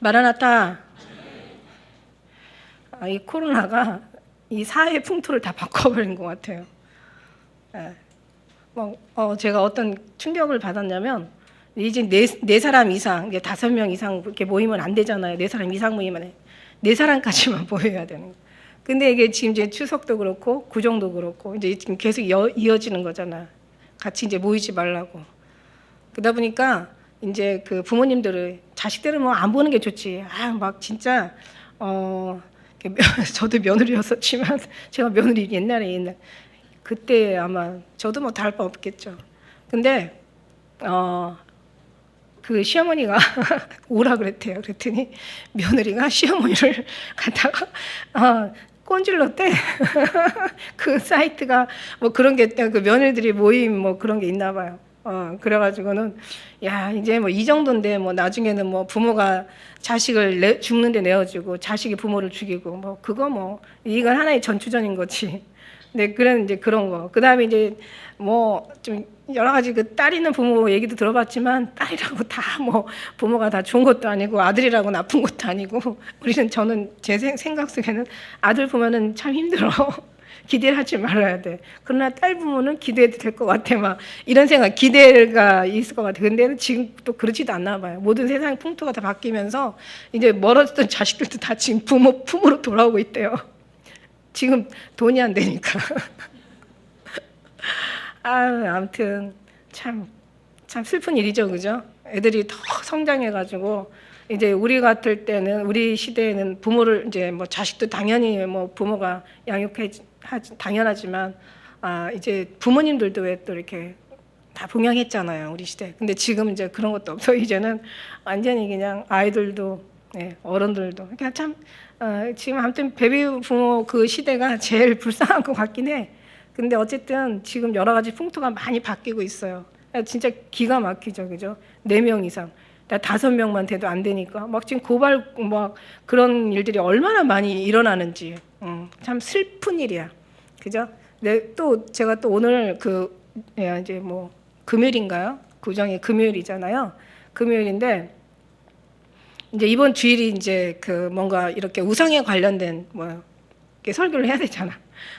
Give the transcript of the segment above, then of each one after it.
마라나타. 이 코로나가 이 사회 풍토를 다 바꿔버린 것 같아요. 예. 제가 어떤 충격을 받았냐면, 이제 네 사람 이상, 이게 5명 이상 이렇게 모이면 안 되잖아요. 4사람 이상 모이면 4사람까지만 모여야 되는 거예요. 근데 이게 지금 이제 추석도 그렇고 구정도 그렇고 이제 지금 계속 이어지는 거잖아요. 같이 이제 모이지 말라고. 그러다 보니까 이제 그 부모님들은 자식들은 뭐 안 보는 게 좋지. 막 진짜 저도 며느리였었지만 제가 며느리 옛날 그때 아마 저도 뭐 다를 바 없겠죠. 근데 그 시어머니가 오라 그랬대요. 그랬더니 며느리가 시어머니를 갖다가 꼰질렀대. 그 사이트가 뭐 그런 게 그 며느리들이 모임 뭐 그런 게 있나 봐요. 그래가지고는 야 이제 뭐 이 정도인데 뭐 나중에는 뭐 부모가 자식을 죽는데 내어주고 자식이 부모를 죽이고 뭐 그거 뭐 이건 하나의 전투전인 거지. 네, 그런 이제 그런 거. 그다음에 이제 뭐 좀 여러 가지 그 딸 있는 부모 얘기도 들어봤지만 딸이라고 다 뭐 부모가 다 좋은 것도 아니고 아들이라고 나쁜 것도 아니고 저는 제 생각 속에는 아들 보면은 참 힘들어. 기대를 하지 말아야 돼. 그러나 딸 부모는 기대해도 될 것 같아. 막 이런 생각, 기대가 있을 것 같아. 근데 지금 또 그렇지도 않나 봐요. 모든 세상 풍토가 다 바뀌면서 이제 멀어졌던 자식들도 다 지금 품으로 돌아오고 있대요. 지금 돈이 안 되니까. 아무튼 참 슬픈 일이죠, 그죠? 애들이 더 성장해가지고 이제 우리 같을 때는 우리 시대에는 부모를 이제 뭐 자식도 당연히 뭐 부모가 양육해 당연하지만 이제 부모님들도 왜 또 이렇게 다 봉양했잖아요, 우리 시대. 근데 지금 이제 그런 것도 없어. 이제는 완전히 그냥 아이들도 어른들도 그냥 참 지금 아무튼 베이비 부모 그 시대가 제일 불쌍한 것 같긴 해. 근데 어쨌든 지금 여러 가지 풍토가 많이 바뀌고 있어요. 진짜 기가 막히죠, 그죠? 4명 이상. 5명만 돼도 안 되니까 막 지금 고발 막 그런 일들이 얼마나 많이 일어나는지 참 슬픈 일이야, 그죠? 또 제가 또 오늘 이제 뭐 금요일인가요? 구정이 금요일이잖아요. 금요일인데 이제 이번 주일이 이제 그 뭔가 이렇게 우상에 관련된 뭐 이렇게 설교를 해야 되잖아.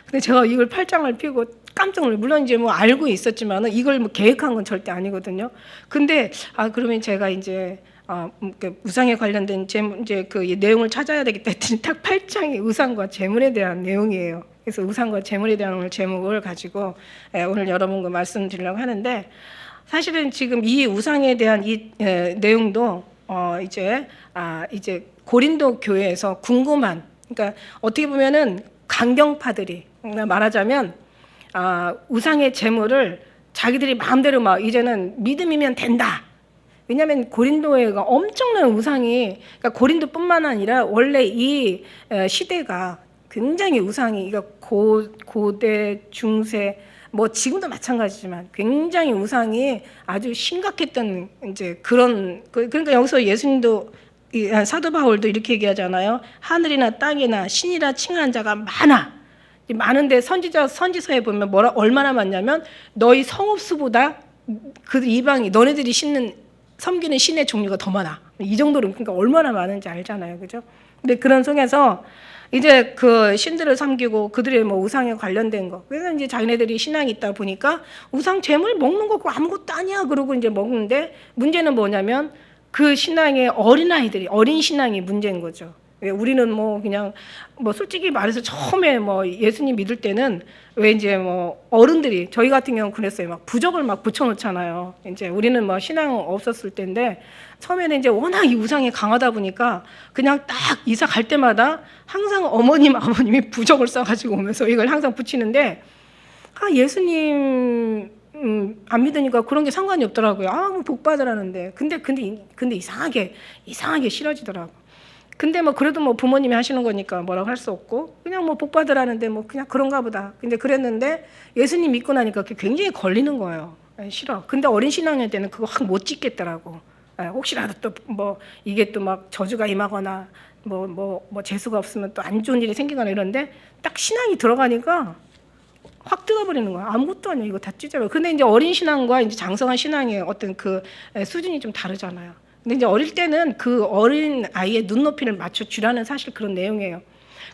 근데 제가 이걸 팔짱을 피고 깜짝 놀래. 물론 이제 뭐 알고 있었지만은 이걸 뭐 계획한 건 절대 아니거든요. 근데 그러면 제가 이제 우상에 관련된 이제 그 내용을 찾아야 되겠다 했더니 딱 8장이 우상과 재물에 대한 내용이에요. 그래서 우상과 재물에 대한 오늘 제목을 가지고 오늘 여러분과 말씀드리려고 하는데, 사실은 지금 이 우상에 대한 이 내용도 이제 고린도 교회에서 궁금한, 그러니까 어떻게 보면은 강경파들이 말하자면 우상의 재물을 자기들이 마음대로 막 이제는 믿음이면 된다. 왜냐하면 고린도회가 엄청난 우상이, 그러니까 고린도뿐만 아니라 원래 이 시대가 굉장히 우상이, 그러니까 고대, 중세, 뭐 지금도 마찬가지지만 굉장히 우상이 아주 심각했던 이제 그러니까 여기서 예수님도 사도 바울도 이렇게 얘기하잖아요. 하늘이나 땅이나 신이라 칭하는 자가 많은데 선지서에 보면 얼마나 많냐면 너희 성읍수보다 그 이방이 너네들이 섬기는 신의 종류가 더 많아. 이 정도로, 그러니까 얼마나 많은지 알잖아요, 그죠? 근데 그런 속에서 이제 그 신들을 섬기고 그들의 뭐 우상에 관련된 거, 그래서 이제 자기네들이 신앙이 있다 보니까 우상 재물 먹는 거 아무것도 아니야 그러고 이제 먹는데, 문제는 뭐냐면 그 신앙의 어린 신앙이 문제인 거죠. 우리는 뭐 그냥 뭐 솔직히 말해서 처음에 뭐 예수님 믿을 때는 왜 이제 뭐 어른들이, 저희 같은 경우는 그랬어요. 막 부적을 막 붙여놓잖아요. 이제 우리는 뭐 신앙 없었을 때인데 처음에는 이제 워낙 이 우상이 강하다 보니까 그냥 딱 이사 갈 때마다 항상 아버님이 부적을 써가지고 오면서 이걸 항상 붙이는데 예수님 안 믿으니까 그런 게 상관이 없더라고요. 뭐 복 받으라는데. 근데 이상하게 싫어지더라고. 근데 뭐 그래도 뭐 부모님이 하시는 거니까 뭐라고 할 수 없고 그냥 뭐 복 받으라는데 뭐 그냥 그런가 보다. 근데 그랬는데 예수님 믿고 나니까 그게 굉장히 걸리는 거예요. 싫어. 근데 어린 신앙일 때는 그거 확 못 짓겠더라고. 혹시라도 또 뭐 이게 또 막 저주가 임하거나 뭐 재수가 없으면 또 안 좋은 일이 생기거나 이런데 딱 신앙이 들어가니까 확 뜯어버리는 거야. 아무것도 아니야. 이거 다 찢어버려. 근데 이제 어린 신앙과 이제 장성한 신앙의 어떤 그 수준이 좀 다르잖아요. 근데 이제 어릴 때는 그 어린 아이의 눈높이를 맞춰 주라는 사실 그런 내용이에요.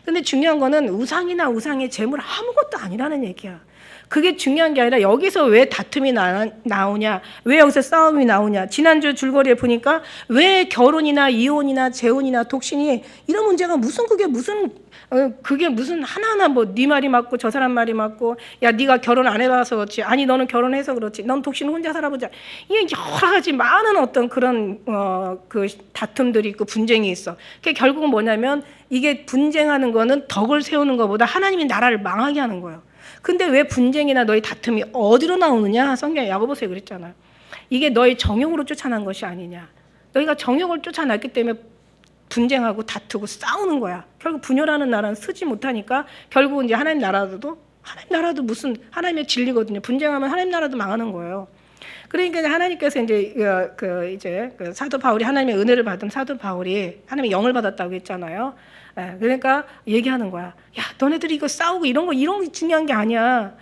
근데 중요한 거는 우상이나 우상의 재물 아무것도 아니라는 얘기야. 그게 중요한 게 아니라 여기서 왜 다툼이 나오냐, 왜 여기서 싸움이 나오냐. 지난주 줄거리에 보니까 왜 결혼이나 이혼이나 재혼이나 독신이 이런 문제가 그게 무슨 하나하나 뭐 네 말이 맞고 저 사람 말이 맞고, 야 네가 결혼 안 해봐서 그렇지, 아니 너는 결혼해서 그렇지, 넌 독신 혼자 살아보자, 이게 여러 가지 많은 어떤 그런 그 다툼들이 있고 분쟁이 있어. 그게 결국은 뭐냐면 이게 분쟁하는 거는 덕을 세우는 것보다 하나님이 나라를 망하게 하는 거예요. 근데 왜 분쟁이나 너희 다툼이 어디로 나오느냐? 성경에 야고보서에 그랬잖아요. 이게 너희 정욕으로 쫓아난 것이 아니냐. 너희가 정욕을 쫓아났기 때문에 분쟁하고 다투고 싸우는 거야. 결국 분열하는 나라는 쓰지 못하니까 결국은 이제 하나님 나라도 무슨 하나님의 진리거든요. 분쟁하면 하나님 나라도 망하는 거예요. 그러니까 하나님께서 이제 그 사도 바울이 하나님의 은혜를 받은 사도 바울이 하나님의 영을 받았다고 했잖아요. 그러니까 얘기하는 거야. 야, 너네들이 이거 싸우고 이런 게 중요한 게 아니야.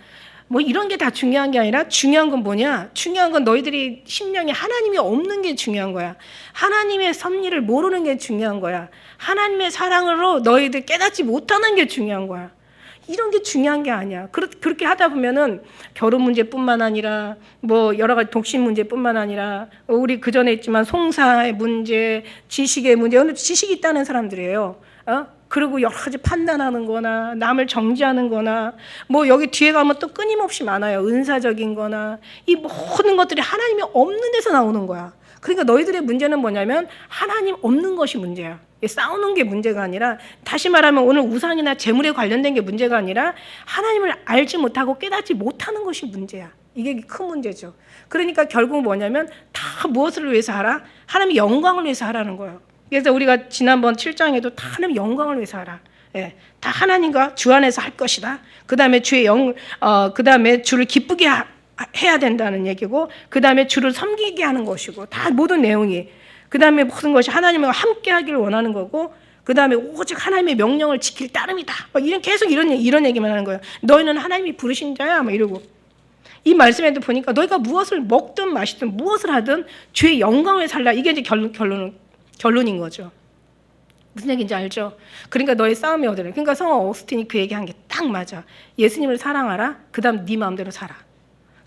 뭐 이런 게 다 중요한 게 아니라 중요한 건 뭐냐? 중요한 건 너희들이 심령에 하나님이 없는 게 중요한 거야. 하나님의 섭리를 모르는 게 중요한 거야. 하나님의 사랑으로 너희들 깨닫지 못하는 게 중요한 거야. 이런 게 중요한 게 아니야. 그렇게 하다 보면은 결혼 문제뿐만 아니라 뭐 여러 가지 독신 문제뿐만 아니라 우리 그 전에 있지만 송사의 문제, 지식의 문제, 오늘 지식이 있다는 사람들이에요. 그리고 여러 가지 판단하는 거나 남을 정죄하는 거나 뭐 여기 뒤에 가면 또 끊임없이 많아요. 은사적인 거나 이 모든 것들이 하나님이 없는 데서 나오는 거야. 그러니까 너희들의 문제는 뭐냐면 하나님 없는 것이 문제야. 싸우는 게 문제가 아니라, 다시 말하면 오늘 우상이나 재물에 관련된 게 문제가 아니라 하나님을 알지 못하고 깨닫지 못하는 것이 문제야. 이게 큰 문제죠. 그러니까 결국 뭐냐면 다 무엇을 위해서 하라? 하나님의 영광을 위해서 하라는 거예요. 그래서 우리가 지난번 7장에도 다 하나님 영광을 위해서 하라. 다 하나님과 주 안에서 할 것이다. 그 다음에 그 다음에 주를 기쁘게 해야 된다는 얘기고, 그 다음에 주를 섬기게 하는 것이고, 다 모든 내용이. 그 다음에 모든 것이 하나님과 함께 하기를 원하는 거고, 그 다음에 오직 하나님의 명령을 지킬 따름이다. 계속 이런 얘기만 하는 거예요. 너희는 하나님이 부르신 자야. 막 이러고. 이 말씀에도 보니까 너희가 무엇을 먹든 마시든 무엇을 하든 주의 영광을 살라. 이게 이제 결론인 거죠. 무슨 얘기인지 알죠? 그러니까 너의 싸움이 어디래? 그러니까 성호 어거스틴이 그 얘기한 게 딱 맞아. 예수님을 사랑하라. 그 다음 네 마음대로 살아.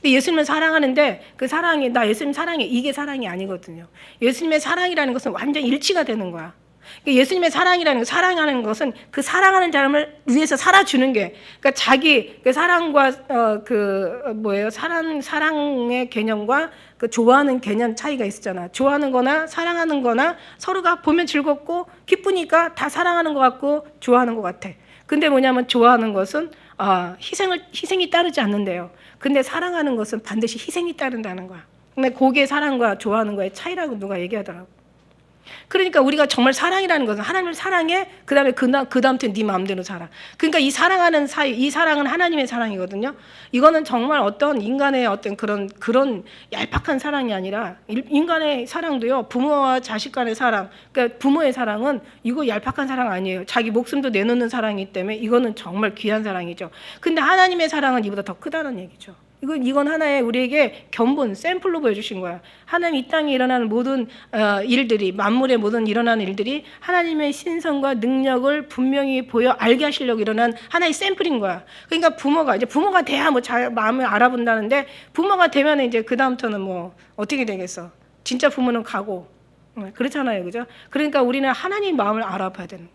근데 예수님을 사랑하는데 그 사랑이 나 예수님 사랑해 이게 사랑이 아니거든요. 예수님의 사랑이라는 것은 완전 일치가 되는 거야. 예수님의 사랑하는 것은 그 사랑하는 사람을 위해서 살아주는 게, 그러니까 자기 그 사랑과 사랑의 개념과 그 좋아하는 개념 차이가 있었잖아. 좋아하는 거나 사랑하는 거나 서로가 보면 즐겁고 기쁘니까 다 사랑하는 것 같고 좋아하는 것 같아. 근데 뭐냐면 좋아하는 것은 희생이 따르지 않는데요. 근데 사랑하는 것은 반드시 희생이 따른다는 거야. 근데 그게 사랑과 좋아하는 거의 차이라고 누가 얘기하더라고. 그러니까 우리가 정말 사랑이라는 것은 하나님을 사랑해. 그 다음부터 네 마음대로 살아. 그러니까 이 사랑은 하나님의 사랑이거든요. 이거는 정말 어떤 인간의 어떤 그런 얄팍한 사랑이 아니라, 인간의 사랑도요, 부모와 자식 간의 사랑, 그러니까 부모의 사랑은 이거 얄팍한 사랑 아니에요. 자기 목숨도 내놓는 사랑이기 때문에 이거는 정말 귀한 사랑이죠. 근데 하나님의 사랑은 이보다 더 크다는 얘기죠. 이건 하나의 우리에게 견본, 샘플로 보여주신 거야. 하나님 이 땅에 일어나는 모든 일들이, 만물의 모든 일어나는 일들이 하나님의 신성과 능력을 분명히 보여 알게 하시려고 일어난 하나의 샘플인 거야. 그러니까 부모가 돼야 뭐 마음을 알아본다는데, 부모가 되면 이제 그 다음부터는 뭐 어떻게 되겠어? 진짜 부모는 가고 그렇잖아요, 그죠? 그러니까 우리는 하나님 마음을 알아봐야 되는.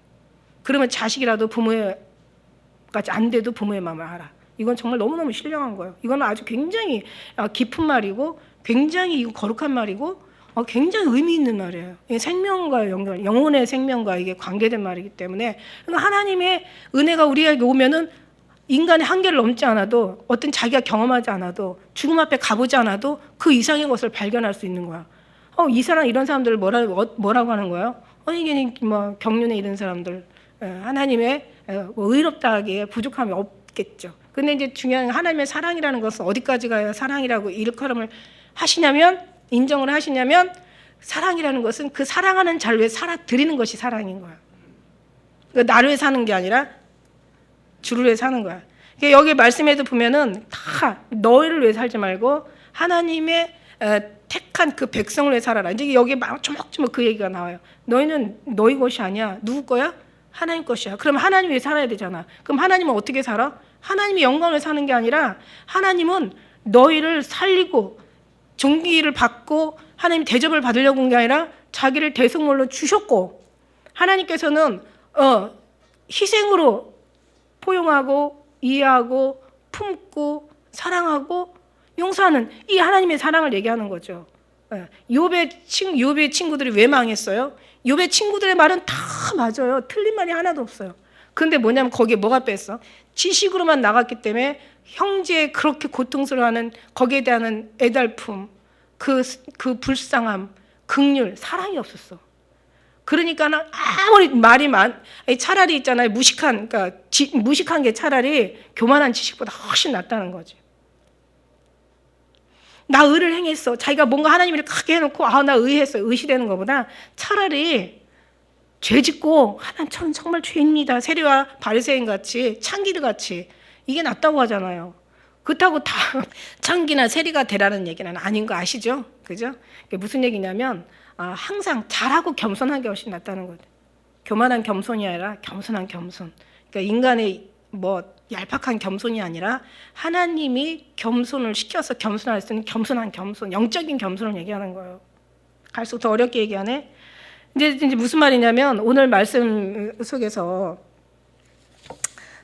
그러면 자식이라도 부모까지 안 돼도 부모의 마음을 알아. 이건 정말 너무너무 신령한 거예요. 이건 아주 굉장히 깊은 말이고, 굉장히 거룩한 말이고, 굉장히 의미 있는 말이에요. 생명과 연결, 영혼의 생명과 이게 관계된 말이기 때문에, 그러니까 하나님의 은혜가 우리에게 오면은 인간의 한계를 넘지 않아도, 어떤 자기가 경험하지 않아도, 죽음 앞에 가보지 않아도 그 이상의 것을 발견할 수 있는 거야. 이런 사람들을 뭐라고 하는 거예요? 이게 뭐 경륜에 이른 사람들, 하나님의 의롭다 하기에 부족함이 없겠죠. 근데 이제 중요한 건 하나님의 사랑이라는 것은 어디까지 가야 사랑이라고 일컬음을 하시냐면, 인정을 하시냐면, 사랑이라는 것은 그 사랑하는 자를 위해 살아드리는 것이 사랑인 거야. 그러니까 나를 위해 사는 게 아니라 주를 위해 사는 거야. 그러니까 여기 말씀에도 보면은 다 너희를 위해 살지 말고 하나님의 택한 그 백성을 위해 살아라. 이제 여기 막 조목조목 그 얘기가 나와요. 너희는 너희 것이 아니야. 누구 거야? 하나님 것이야. 그럼 하나님 위해 살아야 되잖아. 그럼 하나님은 어떻게 살아? 하나님이 영광을 사는 게 아니라 하나님은 너희를 살리고 존귀를 받고 하나님 대접을 받으려고 한 게 아니라 자기를 대속물로 주셨고, 하나님께서는 희생으로 포용하고 이해하고 품고 사랑하고 용서하는 이 하나님의 사랑을 얘기하는 거죠. 욥의 친구들이 왜 망했어요? 욥의 친구들의 말은 다 맞아요. 틀린 말이 하나도 없어요. 근데 뭐냐면 거기에 뭐가 뺐어? 지식으로만 나갔기 때문에 형제의 그렇게 고통스러워하는 거기에 대한 애달품, 그 불쌍함, 긍휼, 사랑이 없었어. 그러니까 아무리 말이 차라리 있잖아요. 그러니까 무식한 게 차라리 교만한 지식보다 훨씬 낫다는 거지. 나 의를 행했어. 자기가 뭔가 하나님을 크게 해놓고 나 의했어. 의시되는 것보다 차라리 죄 짓고 저는 정말 죄인입니다. 세리와 바리새인 같이 창기들 같이 이게 낫다고 하잖아요. 그렇다고 다 창기나 세리가 되라는 얘기는 아닌 거 아시죠? 그죠? 그게 무슨 얘기냐면 항상 잘하고 겸손한 게 훨씬 낫다는 거죠. 교만한 겸손이 아니라 겸손한 겸손. 그러니까 인간의 얄팍한 겸손이 아니라 하나님이 겸손을 시켜서 겸손할 수 있는 겸손한 겸손, 영적인 겸손을 얘기하는 거예요. 갈수록 더 어렵게 얘기하네. 이제 무슨 말이냐면 오늘 말씀 속에서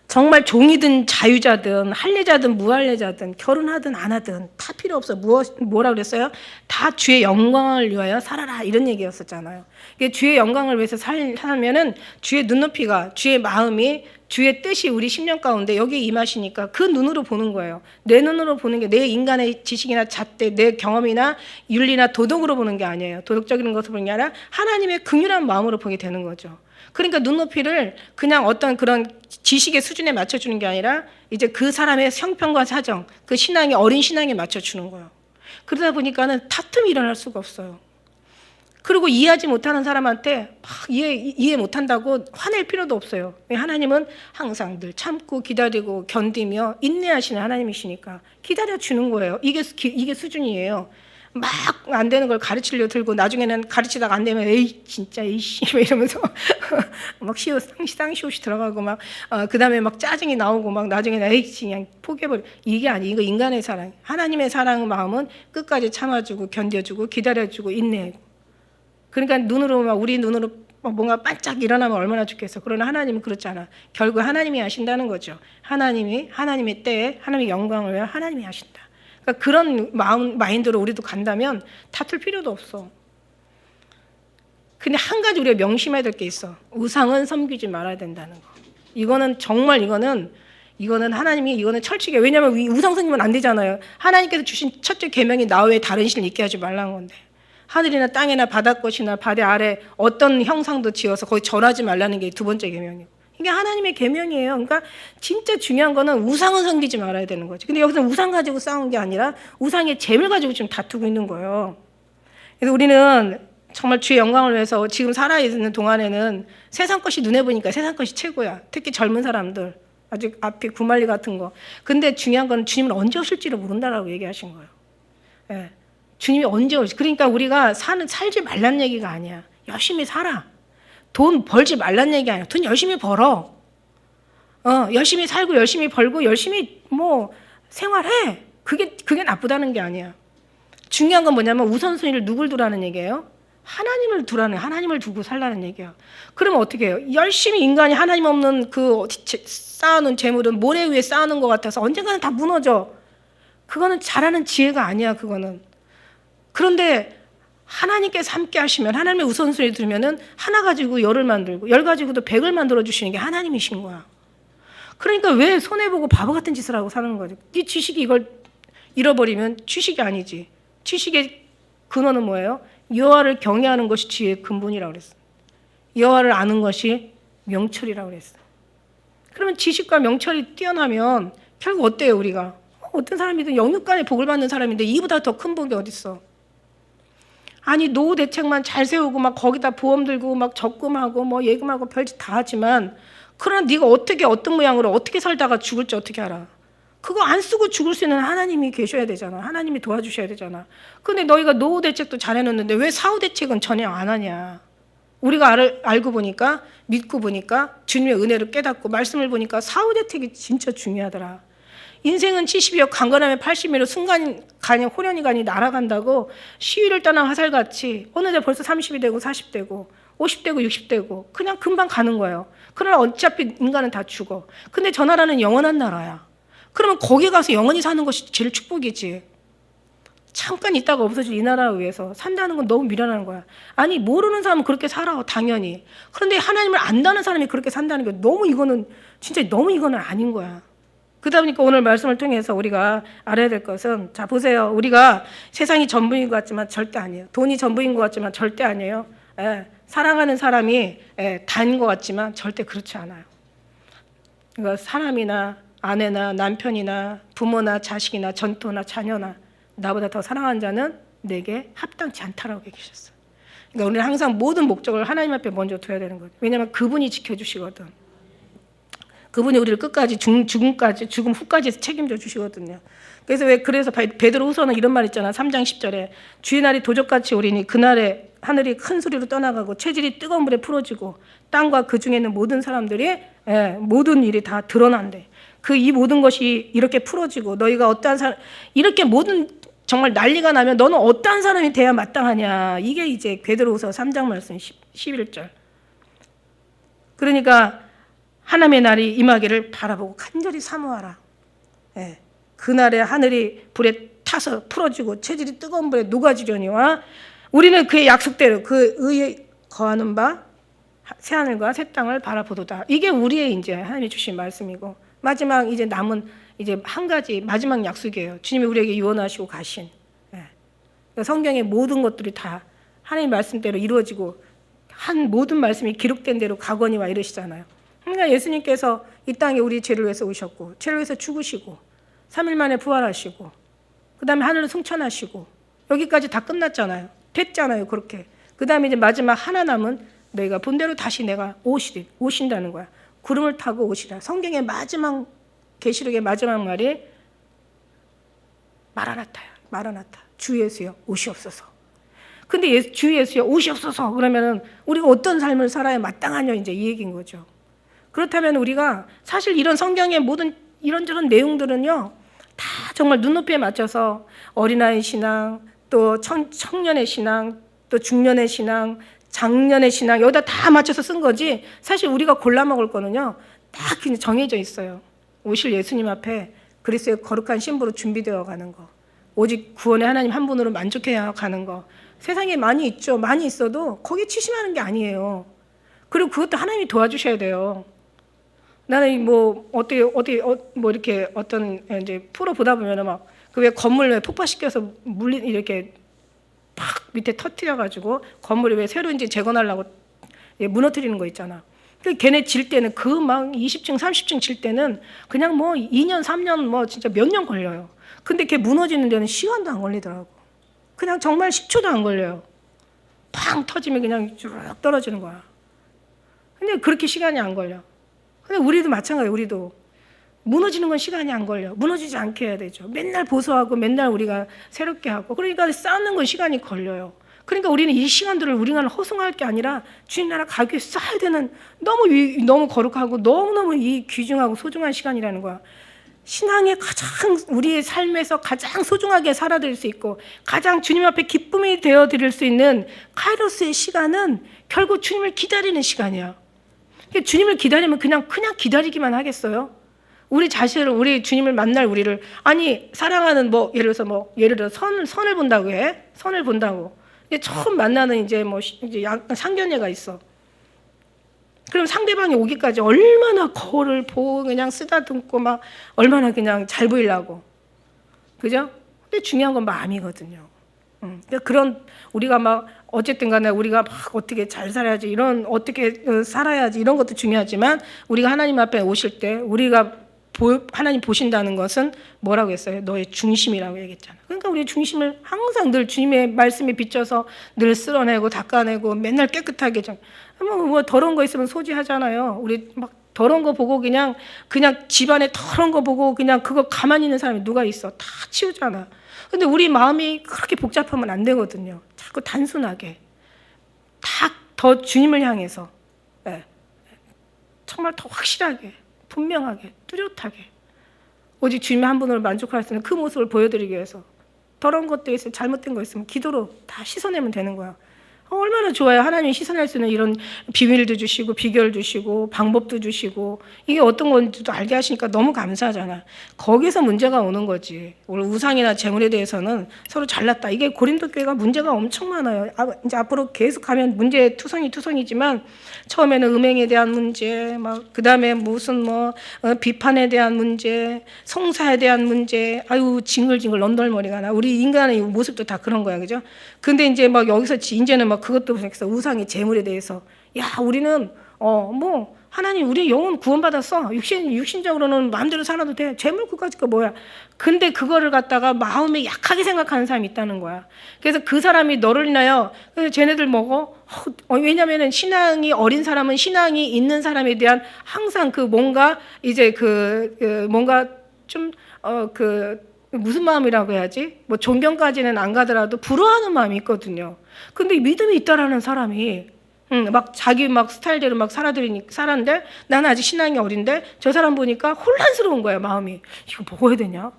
정말 종이든 자유자든 할례자든 무할례자든 결혼하든 안 하든 다 필요 없어. 뭐라 그랬어요? 다 주의 영광을 위하여 살아라 이런 얘기였었잖아요. 주의 영광을 위해서 살면은 주의 눈높이가 주의 마음이 주의 뜻이 우리 심령 가운데 여기에 임하시니까 그 눈으로 보는 거예요. 내 눈으로 보는 게 내 인간의 지식이나 잣대, 내 경험이나 윤리나 도덕으로 보는 게 아니에요. 도덕적인 것으로 보는 게 아니라 하나님의 긍휼한 마음으로 보게 되는 거죠. 그러니까 눈높이를 그냥 어떤 그런 지식의 수준에 맞춰주는 게 아니라 이제 그 사람의 형편과 사정, 그 신앙의 어린 신앙에 맞춰주는 거예요. 그러다 보니까는 다툼이 일어날 수가 없어요. 그리고 이해하지 못하는 사람한테 막 이해 못한다고 화낼 필요도 없어요. 하나님은 항상 늘 참고 기다리고 견디며 인내하시는 하나님이시니까 기다려주는 거예요. 이게 수준이에요. 막 안 되는 걸 가르치려 들고 나중에는 가르치다가 안 되면 에이 진짜 에이씨 이러면서 막 쌍시옷이 들어가고 막 그다음에 막 짜증이 나오고 막 나중에는 에이 그냥 포기해버려. 이게 아니 이거 인간의 사랑. 하나님의 사랑 마음은 끝까지 참아주고 견뎌주고 기다려주고 인내하고. 그러니까 우리 눈으로 뭔가 반짝 일어나면 얼마나 좋겠어. 그러나 하나님은 그렇지 않아. 결국 하나님이 하신다는 거죠. 하나님의 때에 하나님의 영광을 위해 하나님이 하신다. 그러니까 그런 마인드로 우리도 간다면 다툴 필요도 없어. 근데 한 가지 우리가 명심해야 될 게 있어. 우상은 섬기지 말아야 된다는 거. 이거는 하나님이 철칙이에요. 왜냐하면 우상 섬기면 안 되잖아요. 하나님께서 주신 첫째 계명이 나 외에 다른 신을 잊게 하지 말라는 건데. 하늘이나 땅이나 바닷꽃이나 바다 아래 어떤 형상도 지어서 거기 절하지 말라는 게 두 번째 계명이고. 이게 하나님의 계명이에요. 그러니까 진짜 중요한 거는 우상은 섬기지 말아야 되는 거지. 근데 여기서 우상 가지고 싸운 게 아니라 우상의 재물 가지고 지금 다투고 있는 거예요. 그래서 우리는 정말 주의 영광을 위해서 지금 살아있는 동안에는 세상 것이 눈에 보니까 세상 것이 최고야. 특히 젊은 사람들. 아직 앞에 구말리 같은 거. 근데 중요한 건 주님은 언제 오실지를 모른다라고 얘기하신 거예요. 예. 주님이 언제 오실지. 그러니까 우리가 살지 말란 얘기가 아니야. 열심히 살아. 돈 벌지 말란 얘기 아니야. 돈 열심히 벌어. 열심히 살고 열심히 벌고 열심히 생활해. 그게 나쁘다는 게 아니야. 중요한 건 뭐냐면 우선순위를 누굴 두라는 얘기예요? 하나님을 두고 살라는 얘기야. 그러면 어떻게 해요? 열심히 인간이 하나님 없는 쌓아놓은 재물은 모래 위에 쌓아놓은 것 같아서 언젠가는 다 무너져. 그거는 잘하는 지혜가 아니야. 그거는. 그런데 하나님께서 함께 하시면 하나님의 우선순위를 두면은 하나 가지고 열을 만들고 열 가지고도 100을 만들어 주시는 게 하나님이신 거야. 그러니까 왜 손해보고 바보 같은 짓을 하고 사는 거지? 네 지식이 이걸 잃어버리면 지식이 아니지. 지식의 근원은 뭐예요? 여호와를 경외하는 것이 지혜의 근본이라고 그랬어. 여호와를 아는 것이 명철이라고 그랬어. 그러면 지식과 명철이 뛰어나면 결국 어때요 우리가? 어떤 사람이든 영육간에 복을 받는 사람인데 이보다 더 큰 복이 어딨어? 아니 노후 대책만 잘 세우고 막 거기다 보험 들고 막 적금하고 예금하고 별짓 다 하지만 그러나 네가 어떤 모양으로 어떻게 살다가 죽을지 어떻게 알아? 그거 안 쓰고 죽을 수 있는 하나님이 계셔야 되잖아. 하나님이 도와주셔야 되잖아. 근데 너희가 노후 대책도 잘 해놓는데 왜 사후 대책은 전혀 안 하냐. 우리가 알고 보니까, 믿고 보니까, 주님의 은혜를 깨닫고 말씀을 보니까 사후 대책이 진짜 중요하더라. 인생은 70이요 강건하면 80이로 순간간에 호련이간이 날아간다고 시위를 떠난 화살같이 어느 날 벌써 30이 되고 40 되고 50 되고 60 되고 그냥 금방 가는 거예요. 그러나 어차피 인간은 다 죽어. 근데 저 나라는 영원한 나라야. 그러면 거기 가서 영원히 사는 것이 제일 축복이지. 잠깐 있다가 없어질 이 나라를 위해서 산다는 건 너무 미련한 거야. 아니 모르는 사람은 그렇게 살아 당연히. 그런데 하나님을 안다는 사람이 그렇게 산다는 게 너무 이거는 진짜 너무 이거는 아닌 거야. 그러다 보니까 오늘 말씀을 통해서 우리가 알아야 될 것은, 자 보세요. 우리가 세상이 전부인 것 같지만 절대 아니에요. 돈이 전부인 것 같지만 절대 아니에요. 사랑하는 사람이 다인 것 같지만 절대 그렇지 않아요. 그러니까 사람이나 아내나 남편이나 부모나 자식이나 전토나 자녀나 나보다 더 사랑하는 자는 내게 합당치 않다라고 얘기하셨어요. 그러니까 우리는 항상 모든 목적을 하나님 앞에 먼저 둬야 되는 거예요. 왜냐하면 그분이 지켜주시거든. 그분이 우리를 끝까지 죽음 후까지 책임져 주시거든요. 그래서 베드로후서는 이런 말 있잖아. 3장 10절에 주의 날이 도적같이 오리니 그날에 하늘이 큰 소리로 떠나가고 체질이 뜨거운 물에 풀어지고 땅과 그 중에 있는 모든 사람들이 모든 일이 다 드러난대. 이 모든 것이 이렇게 풀어지고 너희가 어떠한 사람 이렇게 모든 정말 난리가 나면 너는 어떠한 사람이 돼야 마땅하냐. 이게 이제 베드로후서 3장 말씀 11절. 그러니까 하나님의 날이 임하기를 바라보고 간절히 사모하라. 그날에 하늘이 불에 타서 풀어지고 체질이 뜨거운 불에 녹아지려니와 우리는 그의 약속대로 그 의에 거하는 바 새하늘과 새 땅을 바라보도다. 이게 우리의 이제 하나님이 주신 말씀이고 마지막 이제 남은 이제 한 가지 마지막 약속이에요. 주님이 우리에게 유언하시고 가신 성경의 모든 것들이 다 하나님 말씀대로 이루어지고 한 모든 말씀이 기록된 대로 가거니와 이르시잖아요. 그러니까 예수님께서 이 땅에 우리 죄를 위해서 오셨고 죄를 위해서 죽으시고 3일 만에 부활하시고 그 다음에 하늘을 승천하시고 여기까지 다 끝났잖아요. 됐잖아요. 그렇게. 그 다음에 이제 마지막 하나 남은 너희가 본대로 다시 내가 오신다는 거야. 구름을 타고 오시라. 성경의 마지막 계시록의 마지막 말이 마라나타야. 마라나타. 주 예수여 오시옵소서. 근데 주 예수여 오시옵소서 그러면은 우리가 어떤 삶을 살아야 마땅하냐 이제 이 얘기인 거죠. 그렇다면 우리가 사실 이런 성경의 모든 이런저런 내용들은요 다 정말 눈높이에 맞춰서 어린아이 신앙 또 청년의 신앙 또 중년의 신앙 장년의 신앙 여기다 다 맞춰서 쓴 거지 사실 우리가 골라 먹을 거는요 딱 정해져 있어요. 오실 예수님 앞에 그리스도의 거룩한 신부로 준비되어 가는 거 오직 구원의 하나님 한 분으로 만족해야 가는 거 세상에 많이 있죠. 많이 있어도 거기에 치심하는 게 아니에요. 그리고 그것도 하나님이 도와주셔야 돼요. 나는 뭐 뭐 이렇게 어떤 이제 프로 보다 보면은 막 그 왜 건물 왜 폭파시켜서 이렇게 팍 밑에 터트려가지고 건물이 왜 새로 이제 재건하려고 무너뜨리는 거 있잖아. 그 걔네 질 때는 그 막 20층 30층 질 때는 그냥 뭐 2년 3년 뭐 진짜 몇 년 걸려요. 근데 걔 무너지는 데는 시간도 안 걸리더라고. 그냥 정말 10초도 안 걸려요. 팡 터지면 그냥 쭉 떨어지는 거야. 근데 그렇게 시간이 안 걸려. 근데 우리도 마찬가지예요. 우리도 무너지는 건 시간이 안 걸려. 무너지지 않게 해야 되죠. 맨날 보수하고 맨날 우리가 새롭게 하고 그러니까 쌓는 건 시간이 걸려요. 그러니까 우리는 이 시간들을 우리가 허송할 게 아니라 주님 나라 가기 위해 써야 되는 너무 거룩하고 너무너무 이 귀중하고 소중한 시간이라는 거야. 신앙의 가장 우리의 삶에서 가장 소중하게 살아드릴 수 있고 가장 주님 앞에 기쁨이 되어드릴 수 있는 카이로스의 시간은 결국 주님을 기다리는 시간이야. 주님을 기다리면 그냥 기다리기만 하겠어요? 우리 자신을 우리 주님을 만날 우리를 아니 사랑하는 뭐 예를 들어 선을 본다고 해. 선을 본다고. 이제 처음 만나는 이제 이제 약간 상견례가 있어. 그럼 상대방이 오기까지 얼마나 거울을 보고 그냥 쓰다듬고 막 얼마나 그냥 잘 보이려고. 그죠? 근데 중요한 건 마음이거든요. 그런 우리가 막 어쨌든 간에 우리가 막 어떻게 잘 살아야지 이런 어떻게 살아야지 이런 것도 중요하지만 우리가 하나님 앞에 오실 때 우리가 하나님 보신다는 것은 뭐라고 했어요? 너의 중심이라고 얘기했잖아. 그러니까 우리의 중심을 항상 늘 주님의 말씀에 비춰서 늘 쓸어내고 닦아내고 맨날 깨끗하게 뭐 더러운 거 있으면 소지하잖아요. 우리 막 더러운 거 보고 그냥 집안에 더러운 거 보고 그냥 그거 가만히 있는 사람이 누가 있어? 다 치우잖아. 근데 우리 마음이 그렇게 복잡하면 안 되거든요. 자꾸 단순하게 다 더 주님을 향해서 정말 더 확실하게, 분명하게, 뚜렷하게 오직 주님 한 분으로 만족할 수 있는 그 모습을 보여드리기 위해서 더러운 것도 있으면 잘못된 거 있으면 기도로 다 씻어내면 되는 거야. 얼마나 좋아요. 하나님이 씻어낼 수 있는 이런 비밀도 주시고 비결 주시고 방법도 주시고 이게 어떤 건지도 알게 하시니까 너무 감사하잖아. 거기서 문제가 오는 거지. 오늘 우상이나 재물에 대해서는 서로 잘났다. 이게 고린도 교회가 문제가 엄청 많아요. 이제 앞으로 계속하면 문제 투성이지만 처음에는 음행에 대한 문제, 막 그다음에 무슨 비판에 대한 문제, 성사에 대한 문제. 아유 징글징글 런덜머리가 나. 우리 인간의 모습도 다 그런 거야, 그죠? 근데 이제 막 여기서 이제는 막 그것도 보니까 우상의 재물에 대해서 우리는 하나님 우리의 영혼 구원받았어. 육신적으로는 마음대로 살아도 돼. 재물 그까짓 거 뭐야. 근데 그거를 갖다가 마음에 약하게 생각하는 사람이 있다는 거야. 그래서 그 사람이 너를 인하여 쟤네들 먹어. 왜냐면은 신앙이 어린 사람은 신앙이 있는 사람에 대한 항상 그 뭔가 이제 뭔가 좀 무슨 마음이라고 해야지? 존경까지는 안 가더라도 부러워하는 마음이 있거든요. 근데 믿음이 있다라는 사람이 막 자기 막 스타일대로 막 살았는데 나는 아직 신앙이 어린데 저 사람 보니까 혼란스러운 거야, 마음이. 이거 먹어야 되냐?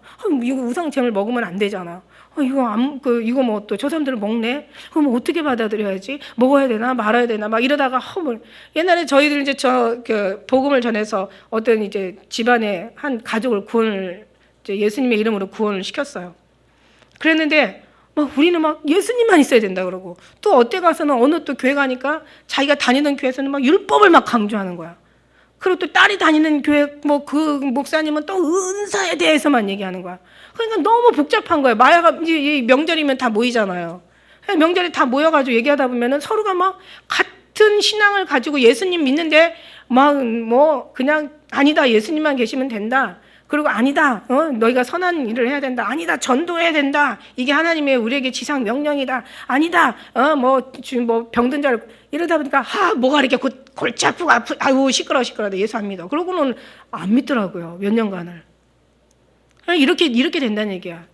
이거 우상잼을 먹으면 안 되잖아. 이거 또 저 사람들은 먹네? 그럼 어떻게 받아들여야지? 먹어야 되나 말아야 되나? 막 이러다가 옛날에 저희들 이제 복음을 전해서 어떤 이제 집안의 한 가족을 구원을 예수님의 이름으로 구원을 시켰어요. 그랬는데 우리는 예수님만 있어야 된다 그러고 또 어때 가서는 어느 또 교회 가니까 자기가 다니던 교회에서는 율법을 강조하는 거야. 그리고 또 딸이 다니는 교회 그 목사님은 또 은사에 대해서만 얘기하는 거야. 그러니까 너무 복잡한 거야. 마야가 이제 명절이면 다 모이잖아요. 명절에 다 모여가지고 얘기하다 보면은 서로가 같은 신앙을 가지고 예수님 믿는데 그냥 아니다 예수님만 계시면 된다. 그리고 아니다, 너희가 선한 일을 해야 된다. 아니다, 전도해야 된다. 이게 하나님의 우리에게 지상 명령이다. 아니다, 병든 자를 이러다 보니까 뭐가 이렇게 골치 아프고 아유 시끄러워. 예수 안 믿어. 그러고는 안 믿더라고요. 몇 년간을. 이렇게 된다는 얘기야.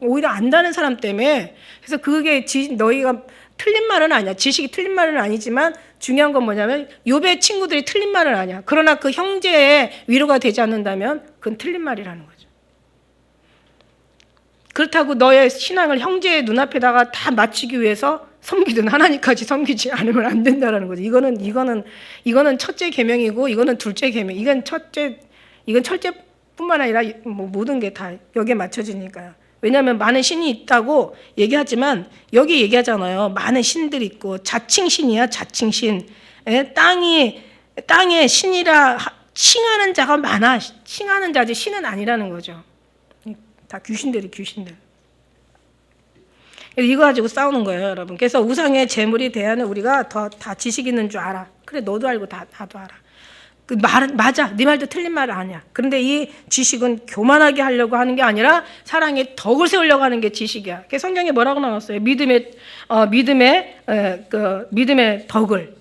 오히려 안다는 사람 때문에 그래서 그게 너희가 틀린 말은 아니야. 지식이 틀린 말은 아니지만 중요한 건 뭐냐면 욥의 친구들이 틀린 말은 아니야. 그러나 그 형제의 위로가 되지 않는다면 그건 틀린 말이라는 거죠. 그렇다고 너의 신앙을 형제의 눈앞에다가 다 맞추기 위해서 섬기든 하나님까지 섬기지 않으면 안 된다라는 거죠. 이거는 첫째 계명이고 이거는 둘째 계명. 이건 철제뿐만 아니라 모든 게 다 여기에 맞춰지니까요. 왜냐하면 많은 신이 있다고 얘기하지만 여기 얘기하잖아요. 많은 신들이 있고 자칭신이야, 자칭신. 땅에 신이라 칭하는 자가 많아. 칭하는 자지 신은 아니라는 거죠. 다 귀신들. 이거 가지고 싸우는 거예요, 여러분. 그래서 우상의 재물에 대한 우리가 다 지식 있는 줄 알아. 그래, 너도 알고 나도 알아. 그 말은 맞아. 네 말도 틀린 말 아니야. 그런데 이 지식은 교만하게 하려고 하는 게 아니라 사랑의 덕을 세우려고 하는 게 지식이야. 성경에 뭐라고 나왔어요? 믿음의 덕을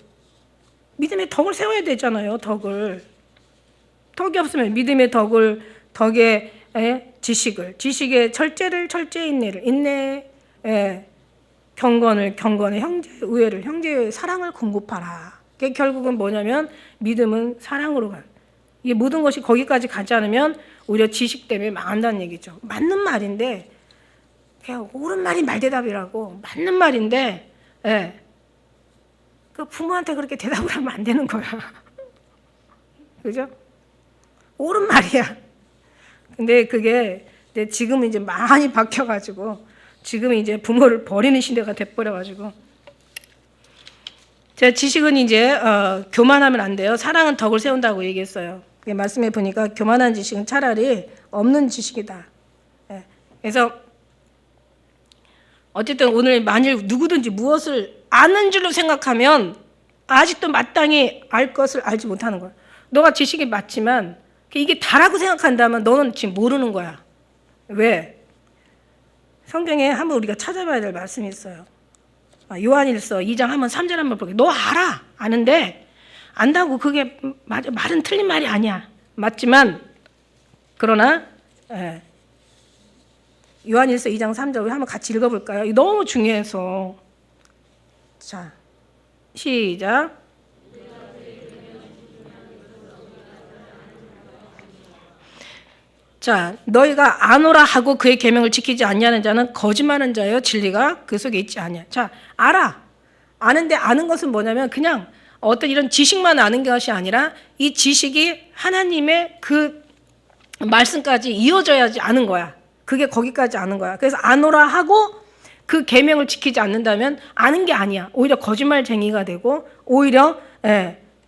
세워야 되잖아요. 덕이 없으면 믿음의 덕의 지식의 철저히 인내, 경건의 형제의 사랑을 공급하라. 결국은 뭐냐면 믿음은 사랑으로 가요. 이게 모든 것이 거기까지 가지 않으면 오히려 지식 때문에 망한다는 얘기죠. 맞는 말인데 그냥 옳은 말이 말대답이라고 맞는 말인데 그 부모한테 그렇게 대답을 하면 안 되는 거야. 그죠? 옳은 말이야. 근데 그게 지금은 이제 많이 바뀌어가지고 지금 이제 부모를 버리는 시대가 돼버려가지고 제가 지식은 이제 교만하면 안 돼요. 사랑은 덕을 세운다고 얘기했어요. 말씀해 보니까 교만한 지식은 차라리 없는 지식이다. 그래서 어쨌든 오늘 만일 누구든지 무엇을 아는 줄로 생각하면 아직도 마땅히 알 것을 알지 못하는 거야. 너가 지식이 맞지만 이게 다라고 생각한다면 너는 지금 모르는 거야. 왜? 성경에 한번 우리가 찾아봐야 될 말씀이 있어요. 요한일서 2장 한번 3절 한번 볼게요. 너 알아. 아는데 안다고 그게 말은 틀린 말이 아니야. 맞지만 그러나 요한일서 2장 3절 우리 한번 같이 읽어볼까요? 이거 너무 중요해서. 자, 시작. 자, 너희가 아노라 하고 그의 계명을 지키지 않냐는 자는 거짓말하는 자요 진리가 그 속에 있지 않냐. 자, 알아. 아는데 아는 것은 뭐냐면 그냥 어떤 이런 지식만 아는 것이 아니라 이 지식이 하나님의 그 말씀까지 이어져야지 아는 거야. 그게 거기까지 아는 거야. 그래서 아노라 하고 그 계명을 지키지 않는다면 아는 게 아니야. 오히려 거짓말쟁이가 되고 오히려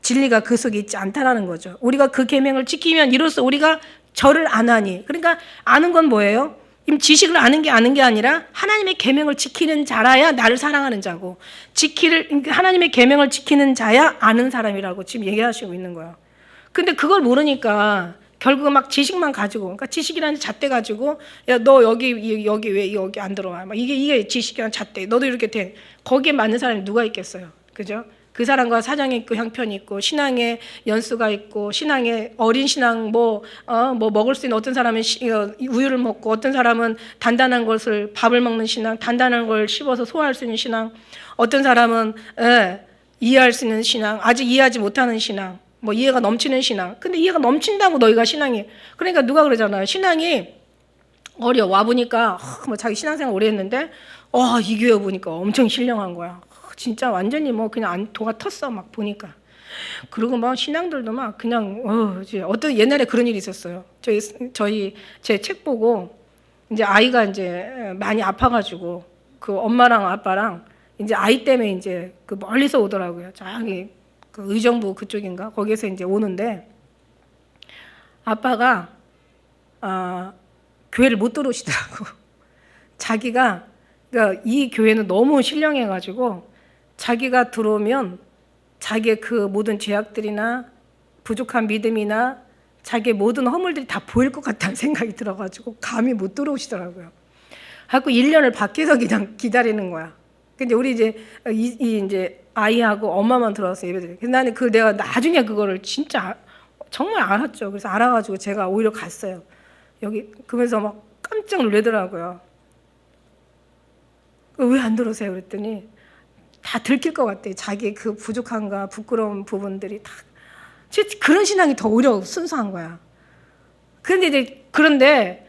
진리가 그 속에 있지 않다라는 거죠. 우리가 그 계명을 지키면 이로써 우리가 저를 안 하니. 그러니까 아는 건 뭐예요? 지식을 아는 게 아니라 하나님의 계명을 지키는 자라야 나를 사랑하는 자고 하나님의 계명을 지키는 자야 아는 사람이라고 지금 얘기하시고 있는 거예요. 근데 그걸 모르니까 결국 막 지식만 가지고, 그러니까 지식이라는 잣대 가지고 야 너 여기 왜 여기 안 들어와? 막 이게 지식이라는 잣대. 너도 이렇게 돼. 거기에 맞는 사람이 누가 있겠어요? 그죠? 그 사람과 사정이 있고 형편이 있고 신앙의 연수가 있고 신앙의 어린 신앙 뭐 먹을 수 있는 어떤 사람은 우유를 먹고 어떤 사람은 단단한 것을 밥을 먹는 신앙, 단단한 걸 씹어서 소화할 수 있는 신앙, 어떤 사람은 이해할 수 있는 신앙, 아직 이해하지 못하는 신앙, 뭐 이해가 넘치는 신앙. 근데 이해가 넘친다고 너희가 신앙이 그러니까 누가 그러잖아요. 신앙이 어려 와 보니까 뭐 자기 신앙생활 오래 했는데 이 교회 보니까 엄청 신령한 거야. 진짜 완전히 뭐 그냥 도가 텄어 막 보니까. 그리고 막 신앙들도 막 그냥 어떤 옛날에 그런 일이 있었어요. 저희 제 책 보고 이제 아이가 이제 많이 아파가지고 그 엄마랑 아빠랑 이제 아이 때문에 이제 그 멀리서 오더라고요. 저기 그 의정부 그쪽인가 거기에서 이제 오는데 아빠가 교회를 못 들어오시더라고. 자기가 그러니까 이 교회는 너무 신령해가지고. 자기가 들어오면 자기의 그 모든 죄악들이나 부족한 믿음이나 자기의 모든 허물들이 다 보일 것 같다는 생각이 들어가지고 감히 못 들어오시더라고요. 하고 1년을 밖에서 그냥 기다리는 거야. 근데 우리 이제 이제 아이하고 엄마만 들어와서 예배드려. 그래서 나는 내가 나중에 그거를 진짜 정말 알았죠. 그래서 알아가지고 제가 오히려 갔어요. 여기 그러면서 막 깜짝 놀라더라고요. 왜 안 들어오세요? 그랬더니 다 들킬 것 같대. 자기 그 부족함과 부끄러운 부분들이 다. 그런 신앙이 더 오히려 순수한 거야. 그런데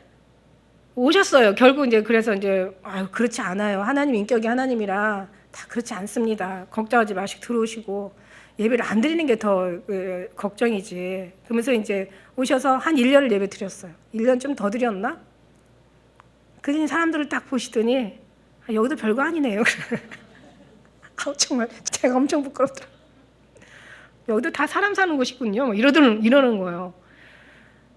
오셨어요. 결국 이제 그래서 이제 그렇지 않아요. 하나님 인격이 하나님이라 다 그렇지 않습니다. 걱정하지 마시고 들어오시고 예배를 안 드리는 게 더 걱정이지. 그러면서 이제 오셔서 한 1년을 예배 드렸어요. 1년 좀 더 드렸나? 그러니 사람들을 딱 보시더니 여기도 별거 아니네요. 정말 제가 엄청 부끄럽더라고요. 여기도 다 사람 사는 곳이군요. 뭐 이러는 거예요.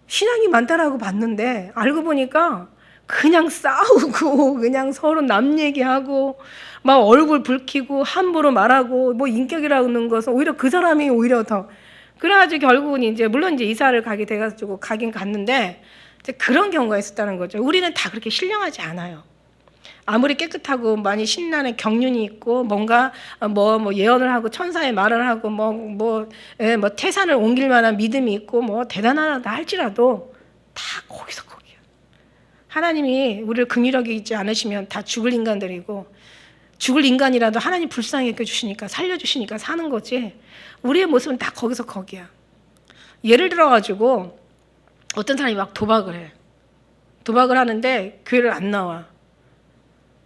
신앙이 많다라고 봤는데 알고 보니까 그냥 싸우고 그냥 서로 남 얘기하고 막 얼굴 붉히고 함부로 말하고 뭐 인격이라는 것은 오히려 그 사람이 오히려 더 그래가지고 결국은 이제 물론 이제 이사를 가게 돼가지고 가긴 갔는데 이제 그런 경우가 있었다는 거죠. 우리는 다 그렇게 신령하지 않아요. 아무리 깨끗하고 많이 신나는 경륜이 있고 뭔가 뭐 예언을 하고 천사의 말을 하고 뭐 태산을 옮길 만한 믿음이 있고 뭐 대단하다 할지라도 다 거기서 거기야. 하나님이 우리를 긍휼히 여기지 않으시면 다 죽을 인간들이고 죽을 인간이라도 하나님 불쌍히 여겨주시니까 살려주시니까 사는 거지. 우리의 모습은 다 거기서 거기야. 예를 들어가지고 어떤 사람이 막 도박을 해. 도박을 하는데 교회를 안 나와.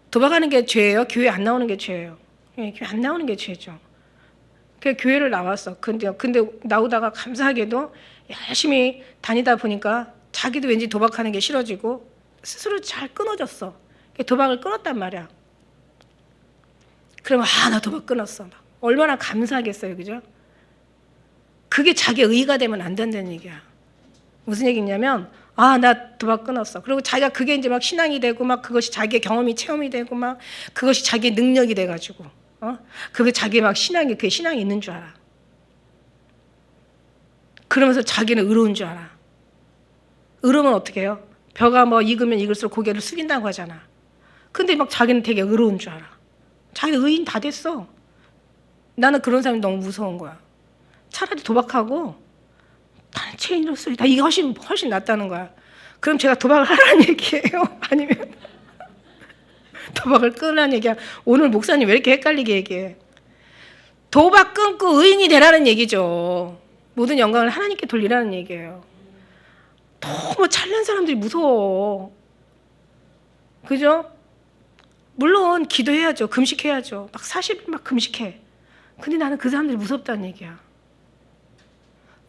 도박하는 게 죄예요? 교회 안 나오는 게 죄예요? 교회 안 나오는 게 죄죠. 그 교회를 나왔어. 근데 나오다가 감사하게도 열심히 다니다 보니까 자기도 왠지 도박하는 게 싫어지고 스스로 잘 끊어졌어. 도박을 끊었단 말이야. 그러면 나 도박 끊었어. 얼마나 감사하겠어요, 그죠? 그게 자기의 의가 되면 안 된다는 얘기야. 무슨 얘기냐면 나 도박 끊었어. 그리고 자기가 그게 이제 막 신앙이 되고 막 그것이 자기의 경험이 체험이 되고 막 그것이 자기의 능력이 돼가지고 그게 자기 막 그게 신앙이 있는 줄 알아. 그러면서 자기는 의로운 줄 알아. 의로우면 어떻게 해요? 벼가 뭐 익으면 익을수록 고개를 숙인다고 하잖아. 근데 막 자기는 되게 의로운 줄 알아. 자기 의인 다 됐어. 나는 그런 사람이 너무 무서운 거야. 차라리 도박하고 나는 체인으로 쓰리다. 이게 훨씬 낫다는 거야. 그럼 제가 도박을 하라는 얘기예요? 아니면 도박을 끊으라는 얘기야? 오늘 목사님 왜 이렇게 헷갈리게 얘기해? 도박 끊고 의인이 되라는 얘기죠. 모든 영광을 하나님께 돌리라는 얘기예요. 너무 잘난 사람들이 무서워. 그죠? 물론 기도해야죠. 금식해야죠. 막 40일 막 금식해. 근데 나는 그 사람들이 무섭다는 얘기야.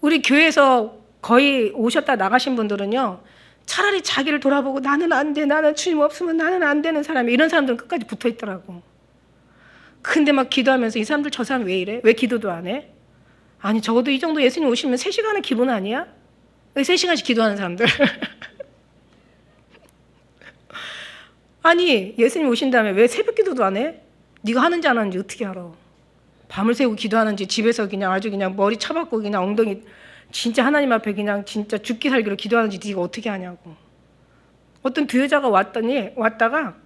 우리 교회에서 거의 오셨다 나가신 분들은요, 차라리 자기를 돌아보고 나는 안 돼, 나는 주님 없으면 나는 안 되는 사람이, 이런 사람들은 끝까지 붙어 있더라고. 근데 막 기도하면서 이 사람들 저 사람 왜 이래? 왜 기도도 안 해? 아니 적어도 이 정도 예수님 오시면 3시간의 기본 아니야? 왜 3시간씩 기도하는 사람들? 아니 예수님 오신 다음에 왜 새벽 기도도 안 해? 네가 하는지 안 하는지 어떻게 알아? 밤을 새고 기도하는지 집에서 그냥 아주 그냥 머리 쳐박고 그냥 엉덩이 진짜 하나님 앞에 그냥 진짜 죽기 살기로 기도하는지 네가 어떻게 하냐고. 어떤 두 여자가 왔다가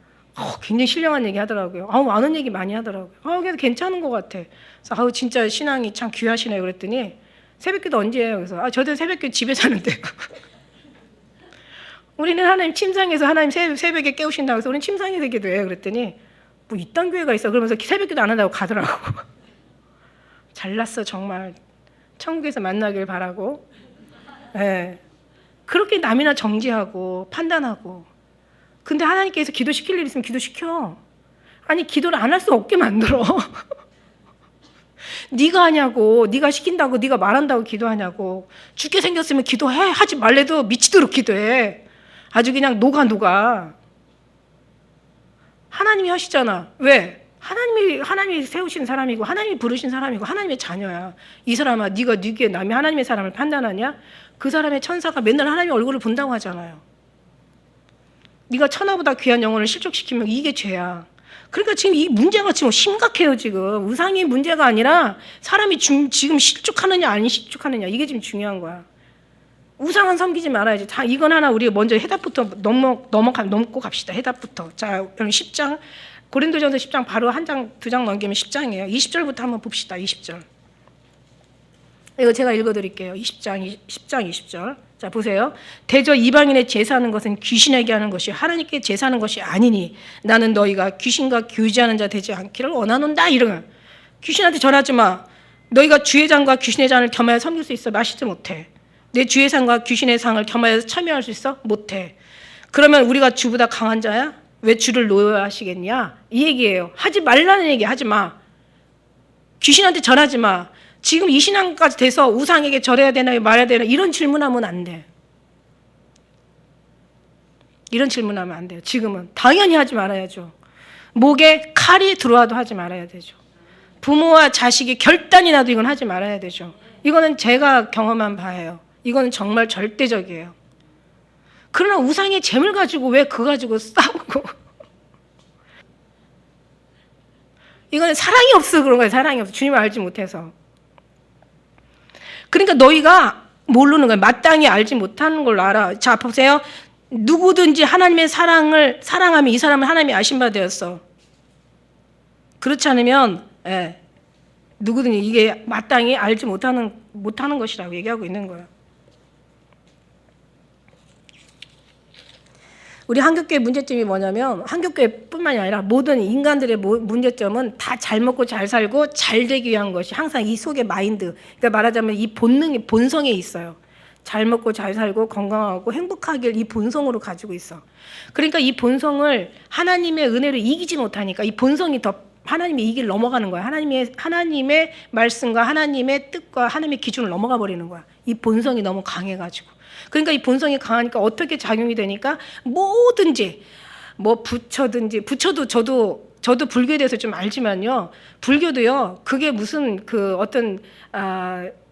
굉장히 신령한 얘기 하더라고요. 아는 얘기 많이 하더라고요. 그래서 괜찮은 것 같아. 그래서 진짜 신앙이 참 귀하시네요. 그랬더니 새벽기도 언제 해요? 그래서 저도 새벽기도 집에서 하는데요. 우리는 하나님 침상에서 하나님 새벽에 깨우신다고 해서 우리는 침상에서 기도해요. 그랬더니 뭐 이딴 교회가 있어. 그러면서 새벽기도 안 한다고 가더라고. 잘났어 정말. 천국에서 만나길 바라고. 네. 그렇게 남이나 정지하고 판단하고. 근데 하나님께서 기도시킬 일 있으면 기도시켜. 아니 기도를 안 할 수 없게 만들어. 네가 하냐고. 네가 시킨다고 네가 말한다고 기도하냐고. 죽게 생겼으면 기도해. 하지 말래도 미치도록 기도해. 아주 그냥 녹아. 하나님이 하시잖아. 왜? 하나님이 세우신 사람이고 하나님이 부르신 사람이고 하나님의 자녀야. 이 사람아 네가 네게 남이 하나님의 사람을 판단하냐? 그 사람의 천사가 맨날 하나님의 얼굴을 본다고 하잖아요. 네가 천하보다 귀한 영혼을 실족시키면 이게 죄야. 그러니까 지금 이 문제가 지금 심각해요. 지금 우상이 문제가 아니라 사람이 지금 실족하느냐 안 실족하느냐 이게 지금 중요한 거야. 우상은 섬기지 말아야지. 자, 이건 하나 우리가 먼저 해답부터 넘고 갑시다. 해답부터. 자, 여러분 10장 고린도전서 10장 바로 한 장, 2장 넘기면 10장이에요. 20절부터 한번 봅시다. 20절. 이거 제가 읽어드릴게요. 10장 20절. 자, 보세요. 대저 이방인의 제사하는 것은 귀신에게 하는 것이 하나님께 제사하는 것이 아니니 나는 너희가 귀신과 교제하는 자 되지 않기를 원하노라. 이런 귀신한테 전하지 마. 너희가 주의 잔과 귀신의 잔을 겸하여 섬길 수 있어? 마시지 못해. 내 주의 상과 귀신의 상을 겸하여 참여할 수 있어? 못해. 그러면 우리가 주보다 강한 자야? 왜 주를 노여하시겠냐? 이 얘기예요. 하지 말라는 얘기 하지 마. 귀신한테 절하지 마. 지금 이 신앙까지 돼서 우상에게 절해야 되나 말해야 되나 이런 질문하면 안 돼. 이런 질문하면 안 돼요. 지금은 당연히 하지 말아야죠. 목에 칼이 들어와도 하지 말아야 되죠. 부모와 자식이 결단이 나도 이건 하지 말아야 되죠. 이거는 제가 경험한 바예요. 이거는 정말 절대적이에요. 그러나 우상의 재물 가지고 왜 그거 가지고 싸우고. 이거는 사랑이 없어 그런 거예요. 사랑이 없어. 주님을 알지 못해서. 그러니까 너희가 모르는 거예요. 마땅히 알지 못하는 걸로 알아. 자, 보세요. 누구든지 하나님의 사랑을 사랑하면 이 사람은 하나님이 아신 바 되었어. 그렇지 않으면 누구든지 이게 마땅히 알지 못하는 것이라고 얘기하고 있는 거예요. 우리 한국교회 문제점이 뭐냐면 한국교회뿐만이 아니라 모든 인간들의 문제점은 다 잘 먹고 잘 살고 잘 되기 위한 것이 항상 이 속에 마인드, 그러니까 말하자면 이 본성에 있어요. 잘 먹고 잘 살고 건강하고 행복하길 이 본성으로 가지고 있어. 그러니까 이 본성을 하나님의 은혜로 이기지 못하니까 이 본성이 더 하나님의 이 길을 넘어가는 거야. 하나님의 말씀과 하나님의 뜻과 하나님의 기준을 넘어가 버리는 거야. 이 본성이 너무 강해가지고. 그러니까 이 본성이 강하니까 어떻게 작용이 되니까 뭐든지 뭐 부처도 저도 불교에 대해서 좀 알지만요. 불교도요. 그게 무슨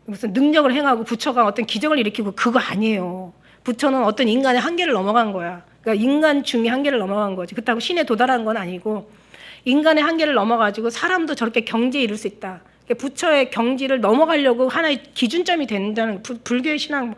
무슨 능력을 행하고 부처가 어떤 기적을 일으키고 그거 아니에요. 부처는 어떤 인간의 한계를 넘어간 거야. 그러니까 인간 중의 한계를 넘어간 거지. 그렇다고 신에 도달한 건 아니고 인간의 한계를 넘어가지고 사람도 저렇게 경지에 이를 수 있다. 부처의 경지를 넘어가려고 하나의 기준점이 된다는 불교의 신앙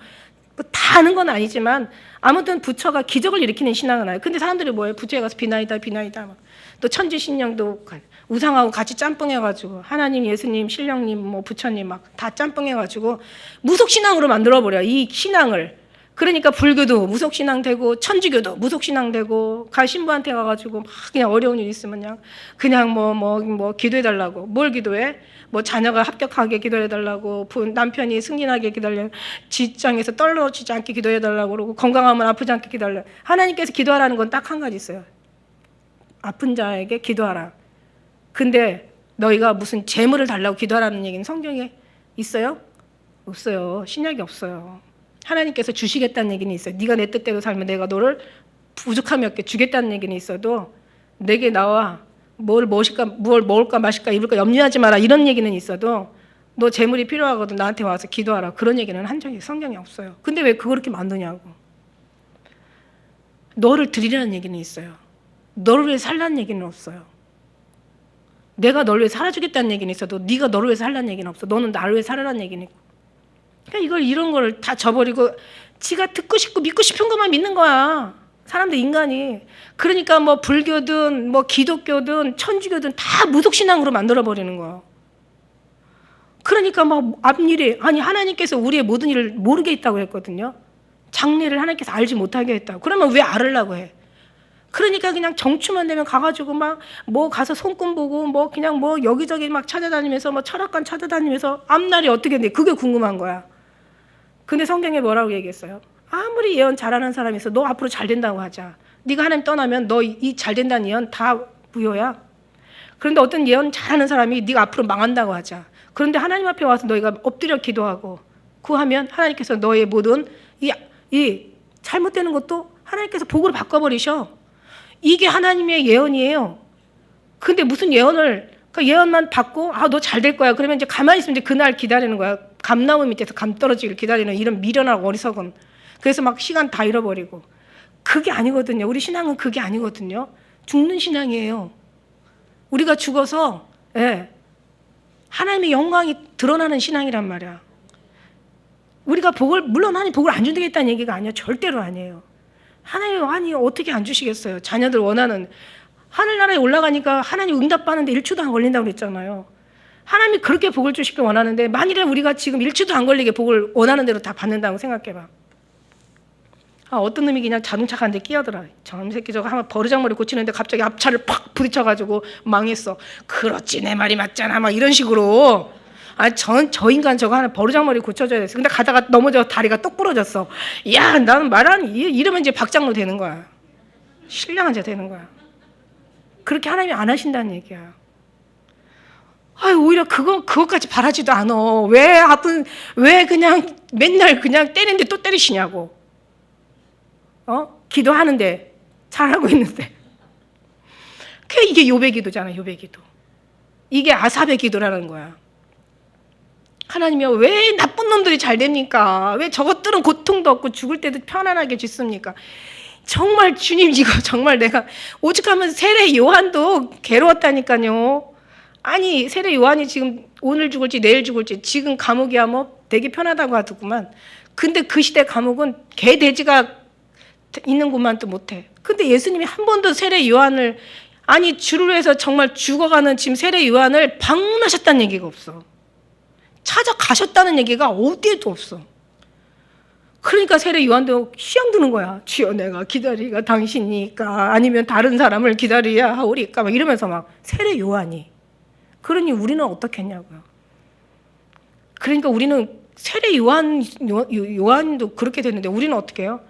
다 아는 건 아니지만 아무튼 부처가 기적을 일으키는 신앙은 아니에요. 근데 사람들이 뭐예요? 부처에 가서 비나이다 막. 또 천지신령도 우상하고 같이 짬뽕해가지고 하나님, 예수님, 신령님, 뭐 부처님 막 다 짬뽕해가지고 무속신앙으로 만들어버려요. 이 신앙을. 그러니까 불교도 무속신앙 되고 천주교도 무속신앙 되고 신부한테 가가지고 막 그냥 어려운 일 있으면 그냥 뭐 기도해달라고. 뭘 기도해? 뭐 자녀가 합격하게 기도해달라고, 남편이 승진하게 기도하려고, 직장에서 떨어지지 않게 기도해달라고 그러고, 건강하면 아프지 않게 기도하려고. 하나님께서 기도하라는 건 딱 한 가지 있어요. 아픈 자에게 기도하라. 근데 너희가 무슨 재물을 달라고 기도하라는 얘기는 성경에 있어요? 없어요. 신약에 없어요. 하나님께서 주시겠다는 얘기는 있어요. 네가 내 뜻대로 살면 내가 너를 부족함이 없게 주겠다는 얘기는 있어도 내게 나와 뭘 먹을까 마실까 입을까 염려하지 마라 이런 얘기는 있어도 너 재물이 필요하거든 나한테 와서 기도하라 그런 얘기는 한 적이 성경에 없어요. 근데 왜 그렇게 만드냐고. 너를 드리라는 얘기는 있어요. 너를 위해 살라는 얘기는 없어요. 내가 너를 위해 살아주겠다는 얘기는 있어도 네가 너를 위해 살라는 얘기는 없어. 너는 나를 위해 살아라는 얘기는 있고. 그러니까 이런 걸 다 저버리고 지가 듣고 싶고 믿고 싶은 것만 믿는 거야. 사람들 인간이. 그러니까 뭐 불교든 뭐 기독교든 천주교든 다 무속신앙으로 만들어버리는 거야. 그러니까 막 앞일이 아니 하나님께서 우리의 모든 일을 모르게 했다고 했거든요. 장래를 하나님께서 알지 못하게 했다고. 그러면 왜 알으려고 해? 그러니까 그냥 정추만 되면 가가지고 막 뭐 가서 손금 보고 뭐 그냥 뭐 여기저기 막 찾아다니면서 뭐 철학관 찾아다니면서 앞날이 어떻게 돼? 그게 궁금한 거야. 근데 성경에 뭐라고 얘기했어요? 아무리 예언 잘하는 사람이 있어 너 앞으로 잘 된다고 하자. 네가 하나님 떠나면 너 이 잘 된다는 예언 다 무효야. 그런데 어떤 예언 잘하는 사람이 네가 앞으로 망한다고 하자. 그런데 하나님 앞에 와서 너희가 엎드려 기도하고 구하면 하나님께서 너의 모든 이 잘못되는 것도 하나님께서 복으로 바꿔버리셔. 이게 하나님의 예언이에요. 근데 무슨 예언을 그러니까 예언만 받고 너 잘 될 거야. 그러면 이제 가만히 있으면 이제 그날 기다리는 거야. 감나무 밑에서 감 떨어지기를 기다리는 이런 미련하고 어리석은. 그래서 막 시간 다 잃어버리고. 그게 아니거든요. 우리 신앙은 그게 아니거든요. 죽는 신앙이에요. 우리가 죽어서 하나님의 영광이 드러나는 신앙이란 말이야. 우리가 물론 하나님 복을 안 준다겠다는 얘기가 아니야. 절대로 아니에요. 하나님 어떻게 안 주시겠어요. 자녀들 원하는 하늘나라에 올라가니까 하나님 응답받는데 1초도 안 걸린다고 그랬잖아요. 하나님이 그렇게 복을 주시길 원하는데 만일에 우리가 지금 1초도 안 걸리게 복을 원하는 대로 다 받는다고 생각해봐. 어떤 놈이 그냥 자동차 가는데 끼어들어. 저놈 새끼 저거 한번 버르장머리 고치는데 갑자기 앞차를 팍 부딪혀가지고 망했어. 그렇지 내 말이 맞잖아 막 이런 식으로. 저 인간 저거 하나 버르장머리 고쳐줘야 됐어. 근데 가다가 넘어져 다리가 똑 부러졌어. 야 나는 말하니 이러면 이제 박장로 되는 거야. 신령한 자 되는 거야. 그렇게 하나님이 안 하신다는 얘기야. 오히려 그것까지 바라지도 않아. 왜 그냥 맨날 그냥 때리는데 또 때리시냐고. 기도하는데 잘하고 있는데. 이게 욥의 기도잖아. 욥의 기도. 이게 아삽의 기도라는 거야. 하나님이요 왜 나쁜 놈들이 잘 됩니까? 왜 저것들은 고통도 없고 죽을 때도 편안하게 죽습니까? 정말 주님 이거 정말 내가 오죽하면 세례 요한도 괴로웠다니까요. 아니 세례 요한이 지금 오늘 죽을지 내일 죽을지 지금 감옥이야 뭐 되게 편하다고 하더구만. 근데 그 시대 감옥은 개 돼지가 있는 곳만도 못해. 근데 예수님이 한 번도 세례 요한을 주를 위해서 정말 죽어가는 지금 세례 요한을 방문하셨다는 얘기가 없어. 찾아가셨다는 얘기가 어디에도 없어. 그러니까 세례 요한도 희양드는 거야. 주여 내가 기다리가 당신이니까 아니면 다른 사람을 기다려야 하오리까 막 이러면서 막 세례 요한이. 그러니 우리는 어떻게 했냐고요. 그러니까 우리는 세례 요한도 그렇게 됐는데 우리는 어떻게 해요?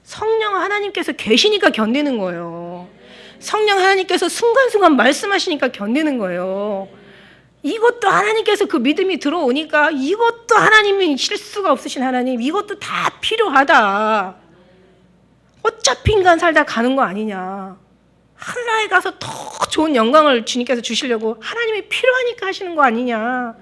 성령 하나님께서 계시니까 견디는 거예요. 성령 하나님께서 순간순간 말씀하시니까 견디는 거예요. 이것도 하나님께서 그 믿음이 들어오니까 이것도 하나님이 실수가 없으신 하나님 이것도 다 필요하다. 어차피 인간 살다 가는 거 아니냐. 하늘나라에 가서 더 좋은 영광을 주님께서 주시려고 하나님이 필요하니까 하시는 거 아니냐.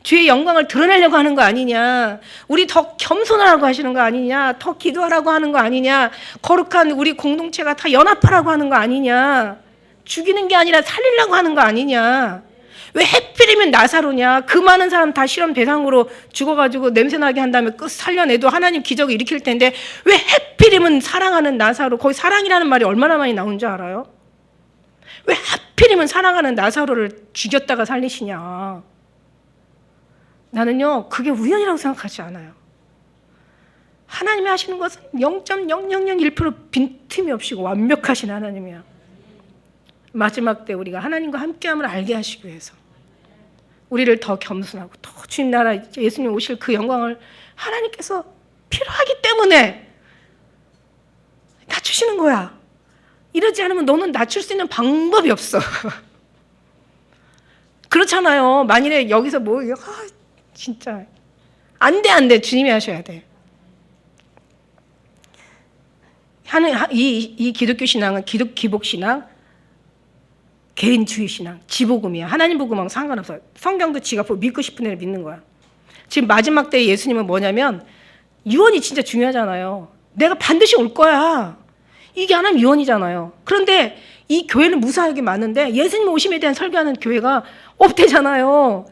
주의 영광을 드러내려고 하는 거 아니냐. 우리 더 겸손하라고 하시는 거 아니냐. 더 기도하라고 하는 거 아니냐. 거룩한 우리 공동체가 다 연합하라고 하는 거 아니냐. 죽이는 게 아니라 살리려고 하는 거 아니냐. 왜 하필이면 나사로냐? 그 많은 사람 다 실험 대상으로 죽어가지고 냄새나게 한 다음에 끝 살려내도 하나님 기적을 일으킬 텐데 왜 하필이면 사랑하는 나사로, 거기 사랑이라는 말이 얼마나 많이 나온 줄 알아요? 왜 하필이면 사랑하는 나사로를 죽였다가 살리시냐? 나는요, 그게 우연이라고 생각하지 않아요. 하나님이 하시는 것은 0.0001% 빈틈이 없이 완벽하신 하나님이야. 마지막 때 우리가 하나님과 함께함을 알게 하시기 위해서 우리를 더 겸손하고 더 주님 나라 예수님 오실 그 영광을 하나님께서 필요하기 때문에 낮추시는 거야. 이러지 않으면 너는 낮출 수 있는 방법이 없어. 그렇잖아요. 만일에 여기서 진짜 안 돼. 주님이 하셔야 돼. 이 기독교 신앙은 기복 신앙, 개인주의 신앙, 지복음이야. 하나님 복음하고 상관없어. 성경도 지가 믿고 싶은 애를 믿는 거야. 지금 마지막 때 예수님은 뭐냐면 유언이 진짜 중요하잖아요. 내가 반드시 올 거야. 이게 하나님 유언이잖아요. 그런데 이 교회는 무사하게 많은데 예수님 오심에 대한 설교하는 교회가 없대잖아요.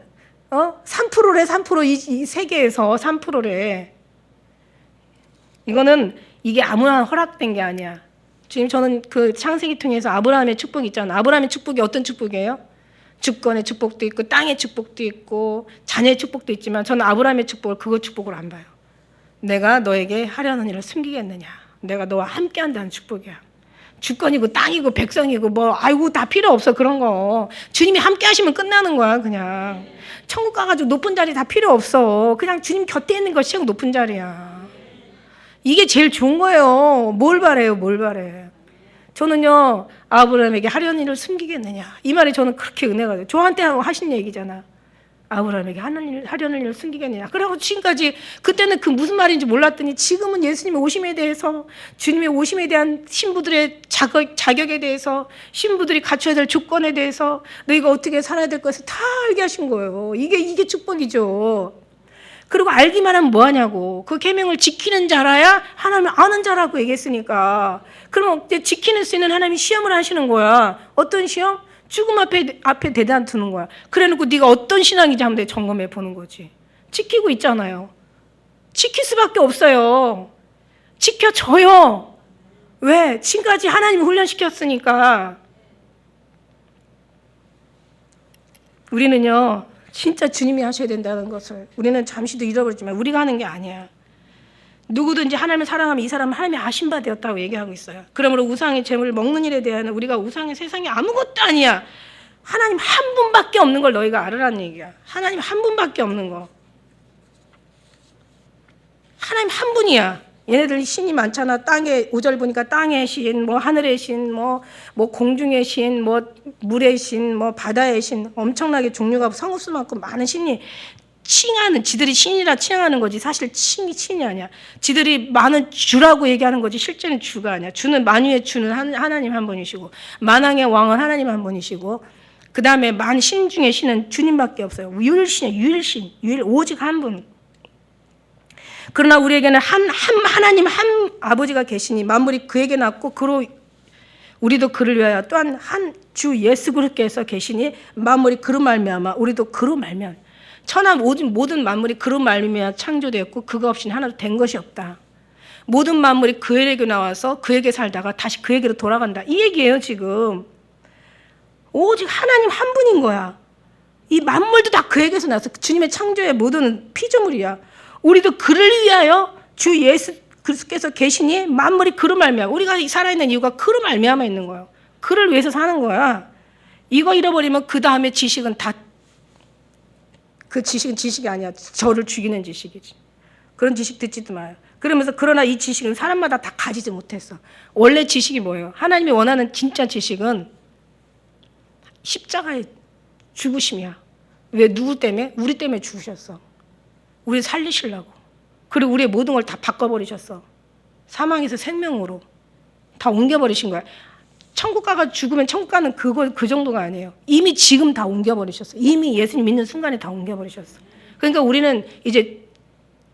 3%래 3%. 이 세계에서 3%래. 이거는 이게 아무나 허락된 게 아니야. 지금 저는 그 창세기 통해서 아브라함의 축복이 있잖아. 아브라함의 축복이 어떤 축복이에요? 주권의 축복도 있고 땅의 축복도 있고 자녀의 축복도 있지만 저는 아브라함의 축복을 그거 축복을 안 봐요. 내가 너에게 하려는 일을 숨기겠느냐. 내가 너와 함께한다는 축복이야. 주권이고 땅이고 백성이고 아이고 다 필요 없어 그런 거. 주님이 함께 하시면 끝나는 거야 그냥. 천국 가가지고 높은 자리 다 필요 없어. 그냥 주님 곁에 있는 것이 최고 높은 자리야. 이게 제일 좋은 거예요. 뭘 바래요, 뭘 바래. 저는요, 아브라함에게 하려는 일을 숨기겠느냐. 이 말이 저는 그렇게 은혜가 돼요. 저한테 하신 얘기잖아. 아브라함에게 하려는 일을 숨기겠느냐. 그래서 지금까지 그때는 그 무슨 말인지 몰랐더니 지금은 예수님의 오심에 대해서 주님의 오심에 대한 신부들의 자격에 대해서 신부들이 갖춰야 될 조건에 대해서 너희가 어떻게 살아야 될 것을 다 알게 하신 거예요. 이게 축복이죠. 그리고 알기만 하면 뭐하냐고. 그 계명을 지키는 자라야 하나님을 아는 자라고 얘기했으니까. 그러면 이제 지키는 수 있는 하나님이 시험을 하시는 거야. 어떤 시험? 죽음 앞에 대단 두는 거야. 그래놓고 네가 어떤 신앙인지 한번 점검해 보는 거지. 지키고 있잖아요. 지킬 수밖에 없어요. 지켜줘요. 왜? 지금까지 하나님이 훈련시켰으니까. 우리는요. 진짜 주님이 하셔야 된다는 것을 우리는 잠시도 잃어버리지만 우리가 하는 게 아니야. 누구든지 하나님을 사랑하면 이 사람은 하나님의 아신 바 되었다고 얘기하고 있어요. 그러므로 우상의 재물을 먹는 일에 대한 우리가 우상의 세상에 아무것도 아니야. 하나님 한 분밖에 없는 걸 너희가 알으라는 얘기야. 하나님 한 분밖에 없는 거. 하나님 한 분이야. 얘네들 신이 많잖아. 땅에 5절 보니까 땅의 신, 하늘의 신, 공중의 신, 물의 신, 바다의 신, 엄청나게 종류가 성수 많고 많은 신이 칭하는, 지들이 신이라 칭하는 거지 사실 신이 아니야. 지들이 많은 주라고 얘기하는 거지 실제는 주가 아니야. 주는 만유의 주는 하나님 한 분이시고 만왕의 왕은 하나님 한 분이시고 그 다음에 만 신 중에 신은 주님밖에 없어요. 유일신, 오직 한 분. 그러나 우리에게는 하나님 한 아버지가 계시니 만물이 그에게 낳고 그로 우리도 그를 위하여 또한 한 주 예수 그리스도께서 계시니 만물이 그로 말미암아 우리도 그로 말미암아 천하 모든 만물이 그로 말미암아 창조되었고 그거 없이는 하나도 된 것이 없다. 모든 만물이 그에게 나와서 그에게 살다가 다시 그에게로 돌아간다. 이 얘기예요 지금. 오직 하나님 한 분인 거야. 이 만물도 다 그에게서 나서 주님의 창조의 모든 피조물이야. 우리도 그를 위하여 주 예수 그리스도께서 계시니 만물이 그로 말미암아 우리가 살아있는 이유가 그로 말미암아 있는 거예요. 그를 위해서 사는 거야. 이거 잃어버리면 그 다음에 지식은 다 그 지식은 지식이 아니야. 저를 죽이는 지식이지. 그런 지식 듣지도 마요. 그러면서 그러나 이 지식은 사람마다 다 가지지 못했어. 원래 지식이 뭐예요? 하나님이 원하는 진짜 지식은 십자가의 죽으심이야. 왜? 누구 때문에? 우리 때문에 죽으셨어. 우리 살리시려고. 그리고 우리의 모든 걸 다 바꿔버리셨어. 사망에서 생명으로 다 옮겨버리신 거야. 천국 가가 죽으면 천국 가는 그 정도가 아니에요. 이미 지금 다 옮겨버리셨어. 이미 예수님 믿는 순간에 다 옮겨버리셨어. 그러니까 우리는 이제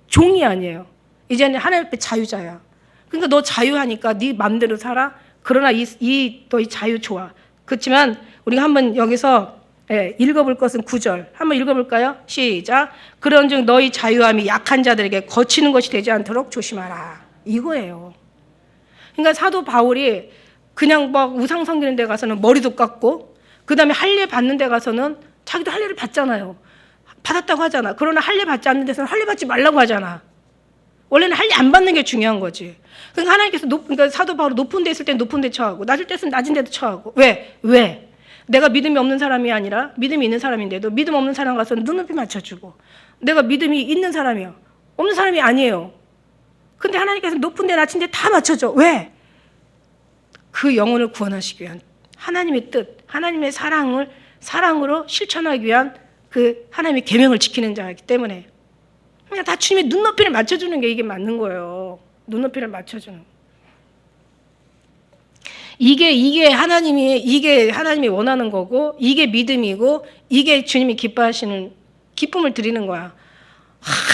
종이 아니에요. 이제는 하나님 앞에 자유자야. 그러니까 너 자유하니까 네 맘대로 살아. 그러나 너희 자유 좋아. 그렇지만 우리가 한번 여기서 예, 읽어볼 것은 9절. 한번 읽어볼까요? 시작. 그런즉 너희 자유함이 약한 자들에게 거치는 것이 되지 않도록 조심하라. 이거예요. 그러니까 사도 바울이 그냥 막 우상 섬기는 데 가서는 머리도 깎고, 그 다음에 할례 받는 데 가서는 자기도 할례를 받잖아요. 받았다고 하잖아. 그러나 할례 받지 않는 데서는 할례 받지 말라고 하잖아. 원래는 할례 안 받는 게 중요한 거지. 그러니까 하나님께서 그러니까 사도 바울이 높은 데 있을 땐 높은 데 처하고, 낮을 때 있으면 낮은 데도 처하고. 왜? 내가 믿음이 없는 사람이 아니라 믿음이 있는 사람인데도 믿음 없는 사람 가서 눈높이 맞춰주고, 내가 믿음이 있는 사람이요, 없는 사람이 아니에요. 근데 하나님께서 높은 데 낮은 데 다 맞춰줘. 왜? 그 영혼을 구원하시기 위한 하나님의 뜻, 하나님의 사랑으로 실천하기 위한 그 하나님의 계명을 지키는 자이기 때문에 그냥 다 주님의 눈높이를 맞춰주는 게 이게 맞는 거예요. 눈높이를 맞춰주는. 이게 하나님이 원하는 거고, 이게 믿음이고, 이게 주님이 기뻐하시는 기쁨을 드리는 거야.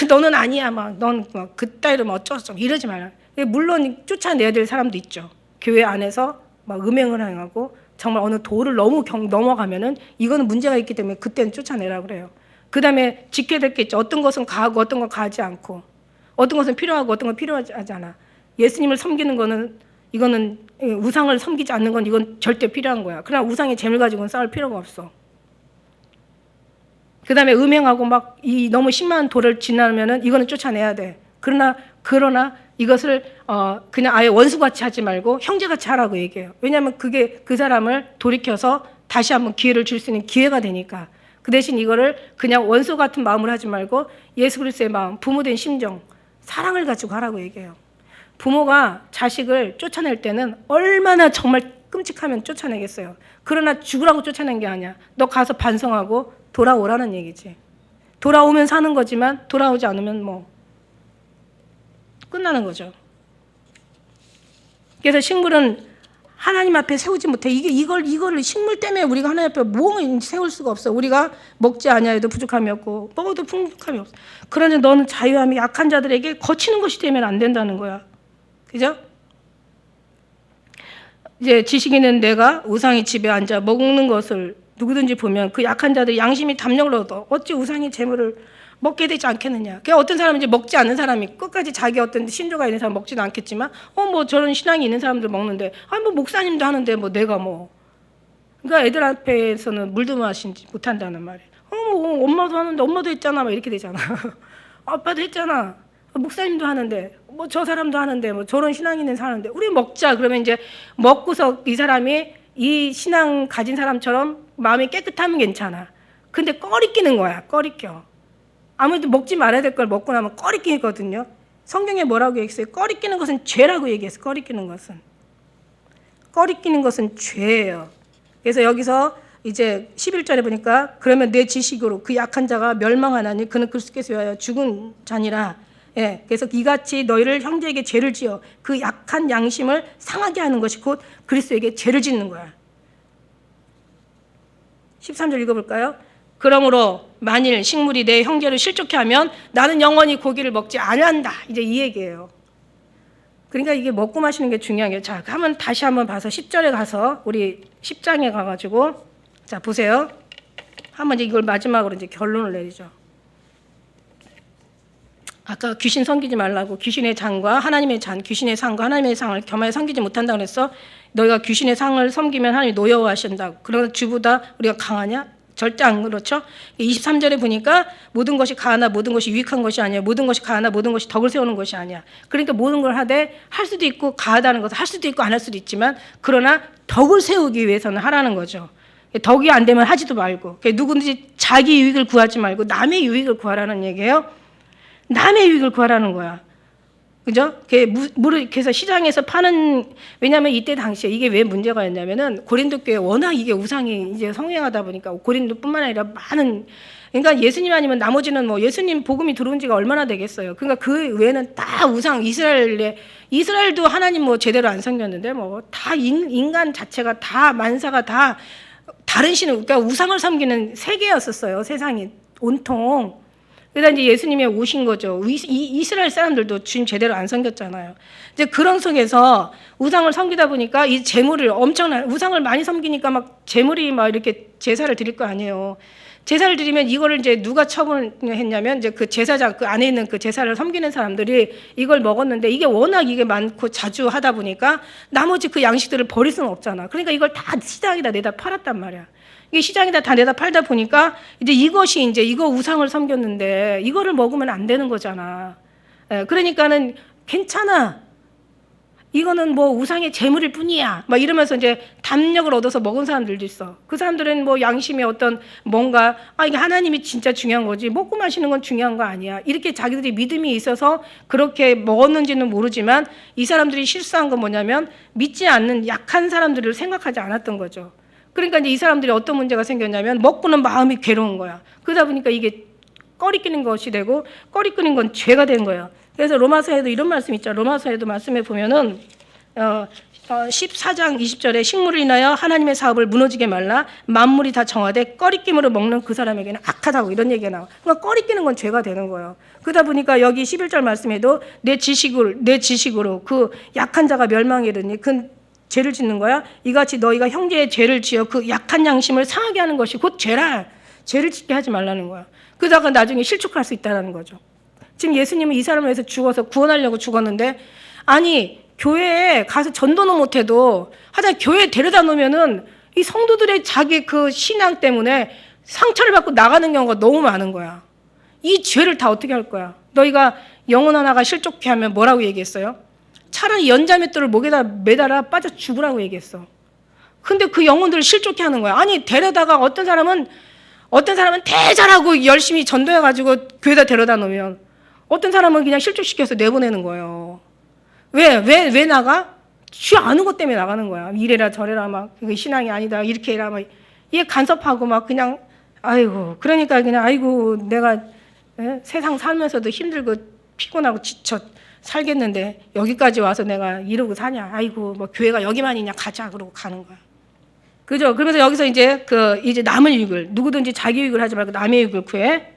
너는 아니야, 넌 그따위로 어쩌고 이러지 말라. 물론 쫓아내야 될 사람도 있죠. 교회 안에서 막 음행을 행하고 정말 어느 도를 너무 넘어가면은 이거는 문제가 있기 때문에 그때는 쫓아내라 그래요. 그 다음에 지켜야 될 게 있죠. 어떤 것은 가하고 어떤 건 가하지 않고, 어떤 것은 필요하고 어떤 건 필요하지 않아. 예수님을 섬기는 거는, 이거는 우상을 섬기지 않는 건 이건 절대 필요한 거야. 그러나 우상의 재물 가지고는 싸울 필요가 없어. 그 다음에 음행하고 막 이 너무 심한 도를 지나면은 이거는 쫓아내야 돼. 그러나 이것을 그냥 아예 원수같이 하지 말고 형제같이 하라고 얘기해요. 왜냐하면 그게 그 사람을 돌이켜서 다시 한번 기회를 줄 수 있는 기회가 되니까. 그 대신 이거를 그냥 원수 같은 마음으로 하지 말고 예수 그리스도의 마음, 부모된 심정, 사랑을 가지고 하라고 얘기해요. 부모가 자식을 쫓아낼 때는 얼마나 정말 끔찍하면 쫓아내겠어요. 그러나 죽으라고 쫓아낸 게 아니야. 너 가서 반성하고 돌아오라는 얘기지. 돌아오면 사는 거지만 돌아오지 않으면 뭐 끝나는 거죠. 그래서 식물은 하나님 앞에 세우지 못해. 이걸 식물 때문에 우리가 하나님 앞에 뭐 세울 수가 없어. 우리가 먹지 아니하여도 부족함이 없고 먹어도 풍족함이 없어. 그러니 너는 자유함이 약한 자들에게 거치는 것이 되면 안 된다는 거야. 그죠? 이제 지식인은 내가 우상의 집에 앉아 먹는 것을 누구든지 보면 그 약한 자들이 양심이 담력을 얻어 어찌 우상의 재물을 먹게 되지 않겠느냐. 그냥 어떤 사람은 이제 먹지 않는 사람이 끝까지 자기 어떤 신조가 있는 사람 먹지도 않겠지만, 뭐 저런 신앙이 있는 사람들 먹는데, 뭐 목사님도 하는데 뭐 내가 뭐. 그러니까 애들 앞에서는 물도 마시지 못한다는 말이에요. 뭐 엄마도 하는데 엄마도 했잖아. 막 이렇게 되잖아. 아빠도 했잖아. 목사님도 하는데, 뭐 저 사람도 하는데, 뭐 저런 신앙 있는 사람인데, 우리 먹자. 그러면 이제 먹고서 이 사람이 이 신앙 가진 사람처럼 마음이 깨끗하면 괜찮아. 근데 꺼리끼는 거야. 꺼리껴. 아무래도 먹지 말아야 될 걸 먹고 나면 꺼리끼거든요. 성경에 뭐라고 얘기했어요? 꺼리끼는 것은 죄라고 얘기했어요. 꺼리끼는 것은 죄예요. 그래서 여기서 이제 11절에 보니까 그러면 내 지식으로 그 약한 자가 멸망하나니 그는 그리스도께서 위하여 죽은 자니라. 예, 그래서 이같이 너희를 형제에게 죄를 지어 그 약한 양심을 상하게 하는 것이 곧 그리스도에게 죄를 짓는 거야. 13절 읽어볼까요? 그러므로 만일 식물이 내 형제를 실족해 하면 나는 영원히 고기를 먹지 아니한다. 이제 이 얘기예요. 그러니까 이게 먹고 마시는 게 중요한 게, 자, 다시 한번 봐서 10절에 가서 우리 10장에 가가지고, 자, 보세요. 한번 이제 이걸 마지막으로 이제 결론을 내리죠. 아까 귀신 섬기지 말라고, 귀신의 잔과 하나님의 잔, 귀신의 상과 하나님의 상을 겸하여 섬기지 못한다고 그랬어. 너희가 귀신의 상을 섬기면 하나님이 노여워하신다고. 그러나 주보다 우리가 강하냐? 절대 안 그렇죠. 23절에 보니까 모든 것이 가하나 모든 것이 유익한 것이 아니야. 모든 것이 가하나 모든 것이 덕을 세우는 것이 아니야. 그러니까 모든 걸 하되 할 수도 있고 가하다는 것을 할 수도 있고 안 할 수도 있지만, 그러나 덕을 세우기 위해서는 하라는 거죠. 덕이 안 되면 하지도 말고, 누구든지 자기 유익을 구하지 말고 남의 유익을 구하라는 얘기예요. 남의 유익을 구하라는 거야. 그죠? 그래서 시장에서 파는, 왜냐하면 이때 당시에 이게 왜 문제가였냐면은 고린도 교회 워낙 이게 우상이 이제 성행하다 보니까, 고린도뿐만 아니라 많은, 그러니까 예수님 아니면 나머지는 뭐 예수님 복음이 들어온 지가 얼마나 되겠어요. 그러니까 그 외에는 다 우상, 이스라엘도 하나님 뭐 제대로 안 섬겼는데 뭐 다 인간 자체가 다 만사가 다 다른 신을, 그러니까 우상을 섬기는 세계였었어요. 세상이 온통. 그러다 이제 예수님이 오신 거죠. 이스라엘 사람들도 주님 제대로 안 섬겼잖아요. 이제 그런 속에서 우상을 섬기다 보니까 이 제물을 엄청난 우상을 많이 섬기니까 막 제물이 막 이렇게 제사를 드릴 거 아니에요. 제사를 드리면 이거를 이제 누가 처분했냐면 이제 그 제사장 그 안에 있는 그 제사를 섬기는 사람들이 이걸 먹었는데 이게 워낙 이게 많고 자주 하다 보니까 나머지 그 양식들을 버릴 수는 없잖아. 그러니까 이걸 다 시장에다 내다 팔았단 말이야. 이게 시장에다 다 내다 팔다 보니까 이제 이것이 이제 이거 우상을 섬겼는데 이거를 먹으면 안 되는 거잖아. 그러니까는 괜찮아. 이거는 뭐 우상의 제물일 뿐이야. 막 이러면서 이제 담력을 얻어서 먹은 사람들도 있어. 그 사람들은 뭐 양심의 어떤 뭔가 이게 하나님이 진짜 중요한 거지. 먹고 마시는 건 중요한 거 아니야. 이렇게 자기들이 믿음이 있어서 그렇게 먹었는지는 모르지만 이 사람들이 실수한 건 뭐냐면 믿지 않는 약한 사람들을 생각하지 않았던 거죠. 그러니까 이제 이 사람들이 어떤 문제가 생겼냐면 먹고는 마음이 괴로운 거야. 그러다 보니까 이게 꺼리끼는 것이 되고 꺼리끼는 건 죄가 된 거야. 그래서 로마서에도 이런 말씀이 있죠. 로마서에도 말씀에 보면은 14장 20절에 식물을 인하여 하나님의 사업을 무너지게 말라 만물이 다 정하되 꺼리낌으로 먹는 그 사람에게는 악하다고 이런 얘기가 나와. 그러니까 꺼리끼는 건 죄가 되는 거예요. 그러다 보니까 여기 11절 말씀에도 내 지식으로 그 약한 자가 멸망에 이르니 그 죄를 짓는 거야. 이같이 너희가 형제의 죄를 지어 그 약한 양심을 상하게 하는 것이 곧 죄를 짓게 하지 말라는 거야. 그러다가 나중에 실족할 수 있다는 거죠. 지금 예수님은 이 사람을 위해서 죽어서 구원하려고 죽었는데 아니 교회에 가서 전도는 못해도 하여튼 교회에 데려다 놓으면은 이 성도들의 자기 그 신앙 때문에 상처를 받고 나가는 경우가 너무 많은 거야. 이 죄를 다 어떻게 할 거야? 너희가 영혼 하나가 실족해 하면 뭐라고 얘기했어요? 차라리 연자맷돌을 목에다 매달아 빠져 죽으라고 얘기했어. 근데 그 영혼들을 실족해 하는 거야. 아니 데려다가 어떤 사람은 대잘하고 열심히 전도해가지고 교회에다 데려다 놓으면 어떤 사람은 그냥 실족시켜서 내보내는 거예요. 왜 나가? 쥐 아는 것 때문에 나가는 거야. 이래라 저래라 막 신앙이 아니다 이렇게 해라 막 이게 간섭하고 막 그냥 그러니까 그냥 내가 세상 살면서도 힘들고 피곤하고 지쳐 살겠는데 여기까지 와서 내가 이러고 사냐? 뭐 교회가 여기만 있냐? 가자 그러고 가는 거야. 그죠? 그러면서 여기서 이제 이제 남의 유익을 누구든지 자기 유익을 하지 말고 남의 유익을 구해.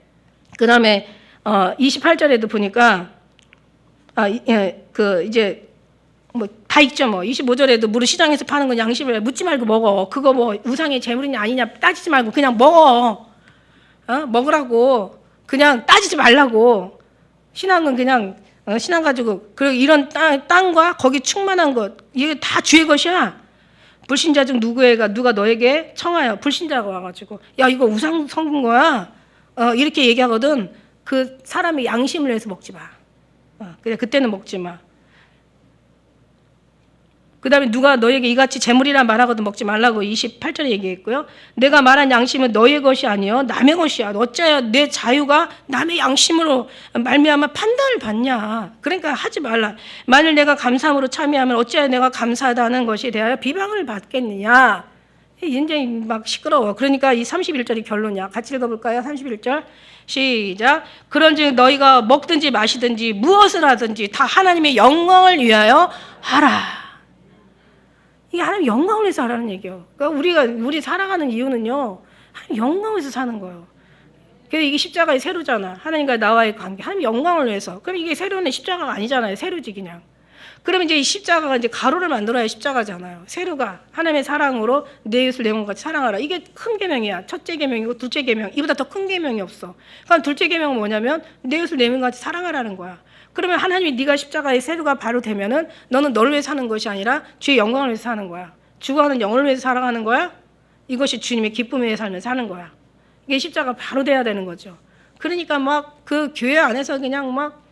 그다음에 28절에도 보니까 이제 뭐 다 있죠. 뭐 25절에도 무릇 시장에서 파는 건 양심을 묻지 말고 먹어. 그거 뭐 우상의 제물이냐 아니냐 따지지 말고 그냥 먹어. 먹으라고. 그냥 따지지 말라고. 신앙은 그냥 신앙 가지고 그리고 이런 땅과 거기 충만한 것 이게 다 주의 것이야. 불신자 중 누가 너에게 청하여 불신자가 와가지고 야 이거 우상 섬긴 거야. 이렇게 얘기하거든. 그 사람의 양심을 위해서 먹지 마. 그래 그때는 먹지 마. 그 다음에 누가 너에게 이같이 재물이라 말하거든 먹지 말라고 28절에 얘기했고요. 내가 말한 양심은 너의 것이 아니요 남의 것이야. 어째야 내 자유가 남의 양심으로 말미암아 판단을 받냐. 그러니까 하지 말라. 만일 내가 감사함으로 참여하면 어째야 내가 감사하다는 것에 대하여 비방을 받겠느냐. 굉장히 막 시끄러워. 그러니까 이 31절이 결론이야. 같이 읽어볼까요? 31절 시작. 그런즉 너희가 먹든지 마시든지 무엇을 하든지 다 하나님의 영광을 위하여 하라. 이게 하나님 영광을 위해서 하라는 얘기예요. 그러니까 우리 살아가는 이유는요, 하나님 영광을 위해서 사는 거예요. 그래서 이게 십자가의 세로잖아. 하나님과 나와의 관계, 하나님 영광을 위해서. 그럼 이게 세로는 십자가가 아니잖아요. 세로지 그냥. 그러면 이제 이 십자가가 이제 가로를 만들어야 십자가잖아요. 세로가 하나님의 사랑으로 내 이웃을 내 몸같이 사랑하라. 이게 큰 계명이야. 첫째 계명이고 둘째 계명. 이보다 더 큰 계명이 없어. 그럼 둘째 계명은 뭐냐면 내 이웃을 내 몸같이 사랑하라는 거야. 그러면 하나님이 네가 십자가의 세로가 바로 되면은 너는 너를 위해 사는 것이 아니라 주의 영광을 위해서 사는 거야. 죽어가는 영혼을 위해서 살아가는 거야. 이것이 주님의 기쁨에 의해 살면서 사는 거야. 이게 십자가 바로 돼야 되는 거죠. 그러니까 막 그 교회 안에서 그냥 막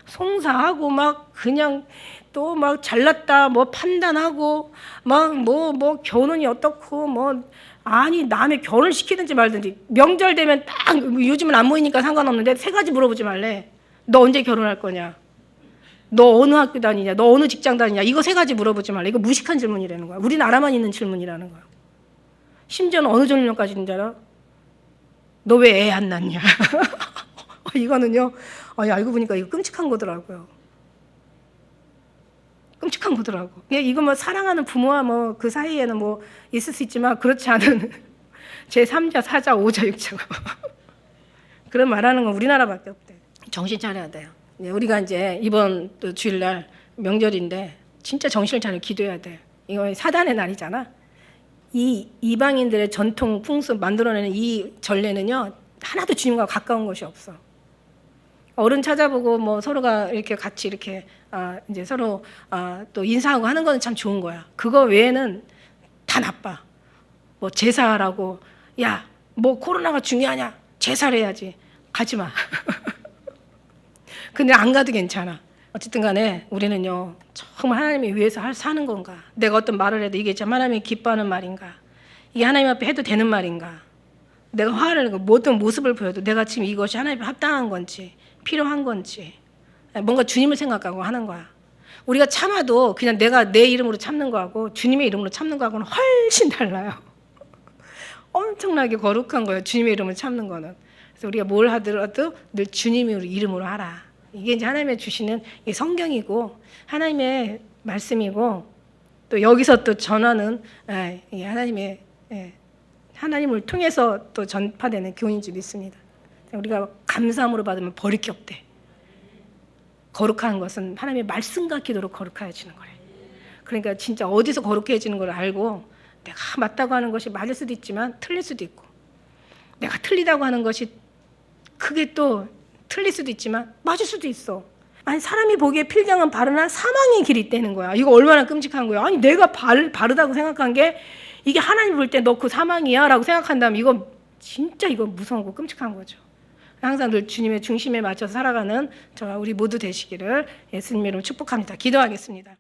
송사하고 막 그냥 또 막 잘났다 뭐 판단하고 막 뭐 결혼이 어떻고 뭐 아니 남의 결혼 시키든지 말든지 명절 되면 딱 요즘은 안 모이니까 상관없는데 세 가지 물어보지 말래. 너 언제 결혼할 거냐? 너 어느 학교 다니냐? 너 어느 직장 다니냐? 이거 세 가지 물어보지 말래. 이거 무식한 질문이라는 거야. 우리나라만 있는 질문이라는 거야. 심지어는 어느 전년까지 있는 줄 알아? 너 왜 애 안 낳냐? 이거는요. 알고 보니까 이거 끔찍한 거더라고요. 끔찍한 거더라고. 이거 뭐 사랑하는 부모와 뭐 그 사이에는 뭐 있을 수 있지만 그렇지 않은 제 3자, 4자, 5자, 6자가 그런 말하는 건 우리나라밖에 없대. 정신 차려야 돼요. 우리가 이제 이번 또 주일날 명절인데 진짜 정신을 차려 기도해야 돼. 이거 사단의 날이잖아. 이 이방인들의 전통 풍습 만들어내는 이 전례는요 하나도 주님과 가까운 것이 없어. 어른 찾아보고 뭐 서로가 이렇게 같이 이렇게 이제 서로 또 인사하고 하는 거는 참 좋은 거야. 그거 외에는 다 나빠. 뭐 제사라고 야 뭐 코로나가 중요하냐 제사를 해야지 가지 마. 근데 안 가도 괜찮아. 어쨌든 간에 우리는요 정말 하나님을 위해서 사는 건가, 내가 어떤 말을 해도 이게 참 하나님이 기뻐하는 말인가, 이게 하나님 앞에 해도 되는 말인가, 내가 화를 내고 어떤 모습을 보여도 내가 지금 이것이 하나님께 합당한 건지 필요한 건지 뭔가 주님을 생각하고 하는 거야. 우리가 참아도 그냥 내가 내 이름으로 참는 거하고 주님의 이름으로 참는 거하고는 훨씬 달라요. 엄청나게 거룩한 거예요, 주님의 이름을 참는 거는. 그래서 우리가 뭘 하더라도 늘 주님의 이름으로 하라. 이게 이제 하나님의 주시는 이 성경이고 하나님의 말씀이고, 또 여기서 또 전하는 하나님의 하나님을 통해서 또 전파되는 교훈인 줄 믿습니다. 우리가 감사함으로 받으면 버릴 게 없대. 거룩한 것은 하나님의 말씀과 기도로 거룩해지는 거래. 그러니까 진짜 어디서 거룩해지는 걸 알고, 내가 맞다고 하는 것이 맞을 수도 있지만 틀릴 수도 있고, 내가 틀리다고 하는 것이 그게 또 틀릴 수도 있지만 맞을 수도 있어. 아니 사람이 보기에 필경은 바르나 사망의 길이 있다는 거야. 이거 얼마나 끔찍한 거야. 아니 내가 바르다고 생각한 게 이게 하나님 볼 때 너 그 사망이야 라고 생각한다면 이거 진짜 이거 무서운 거 끔찍한 거죠. 항상 늘 주님의 중심에 맞춰서 살아가는 저와 우리 모두 되시기를 예수님 이름으로 축복합니다. 기도하겠습니다.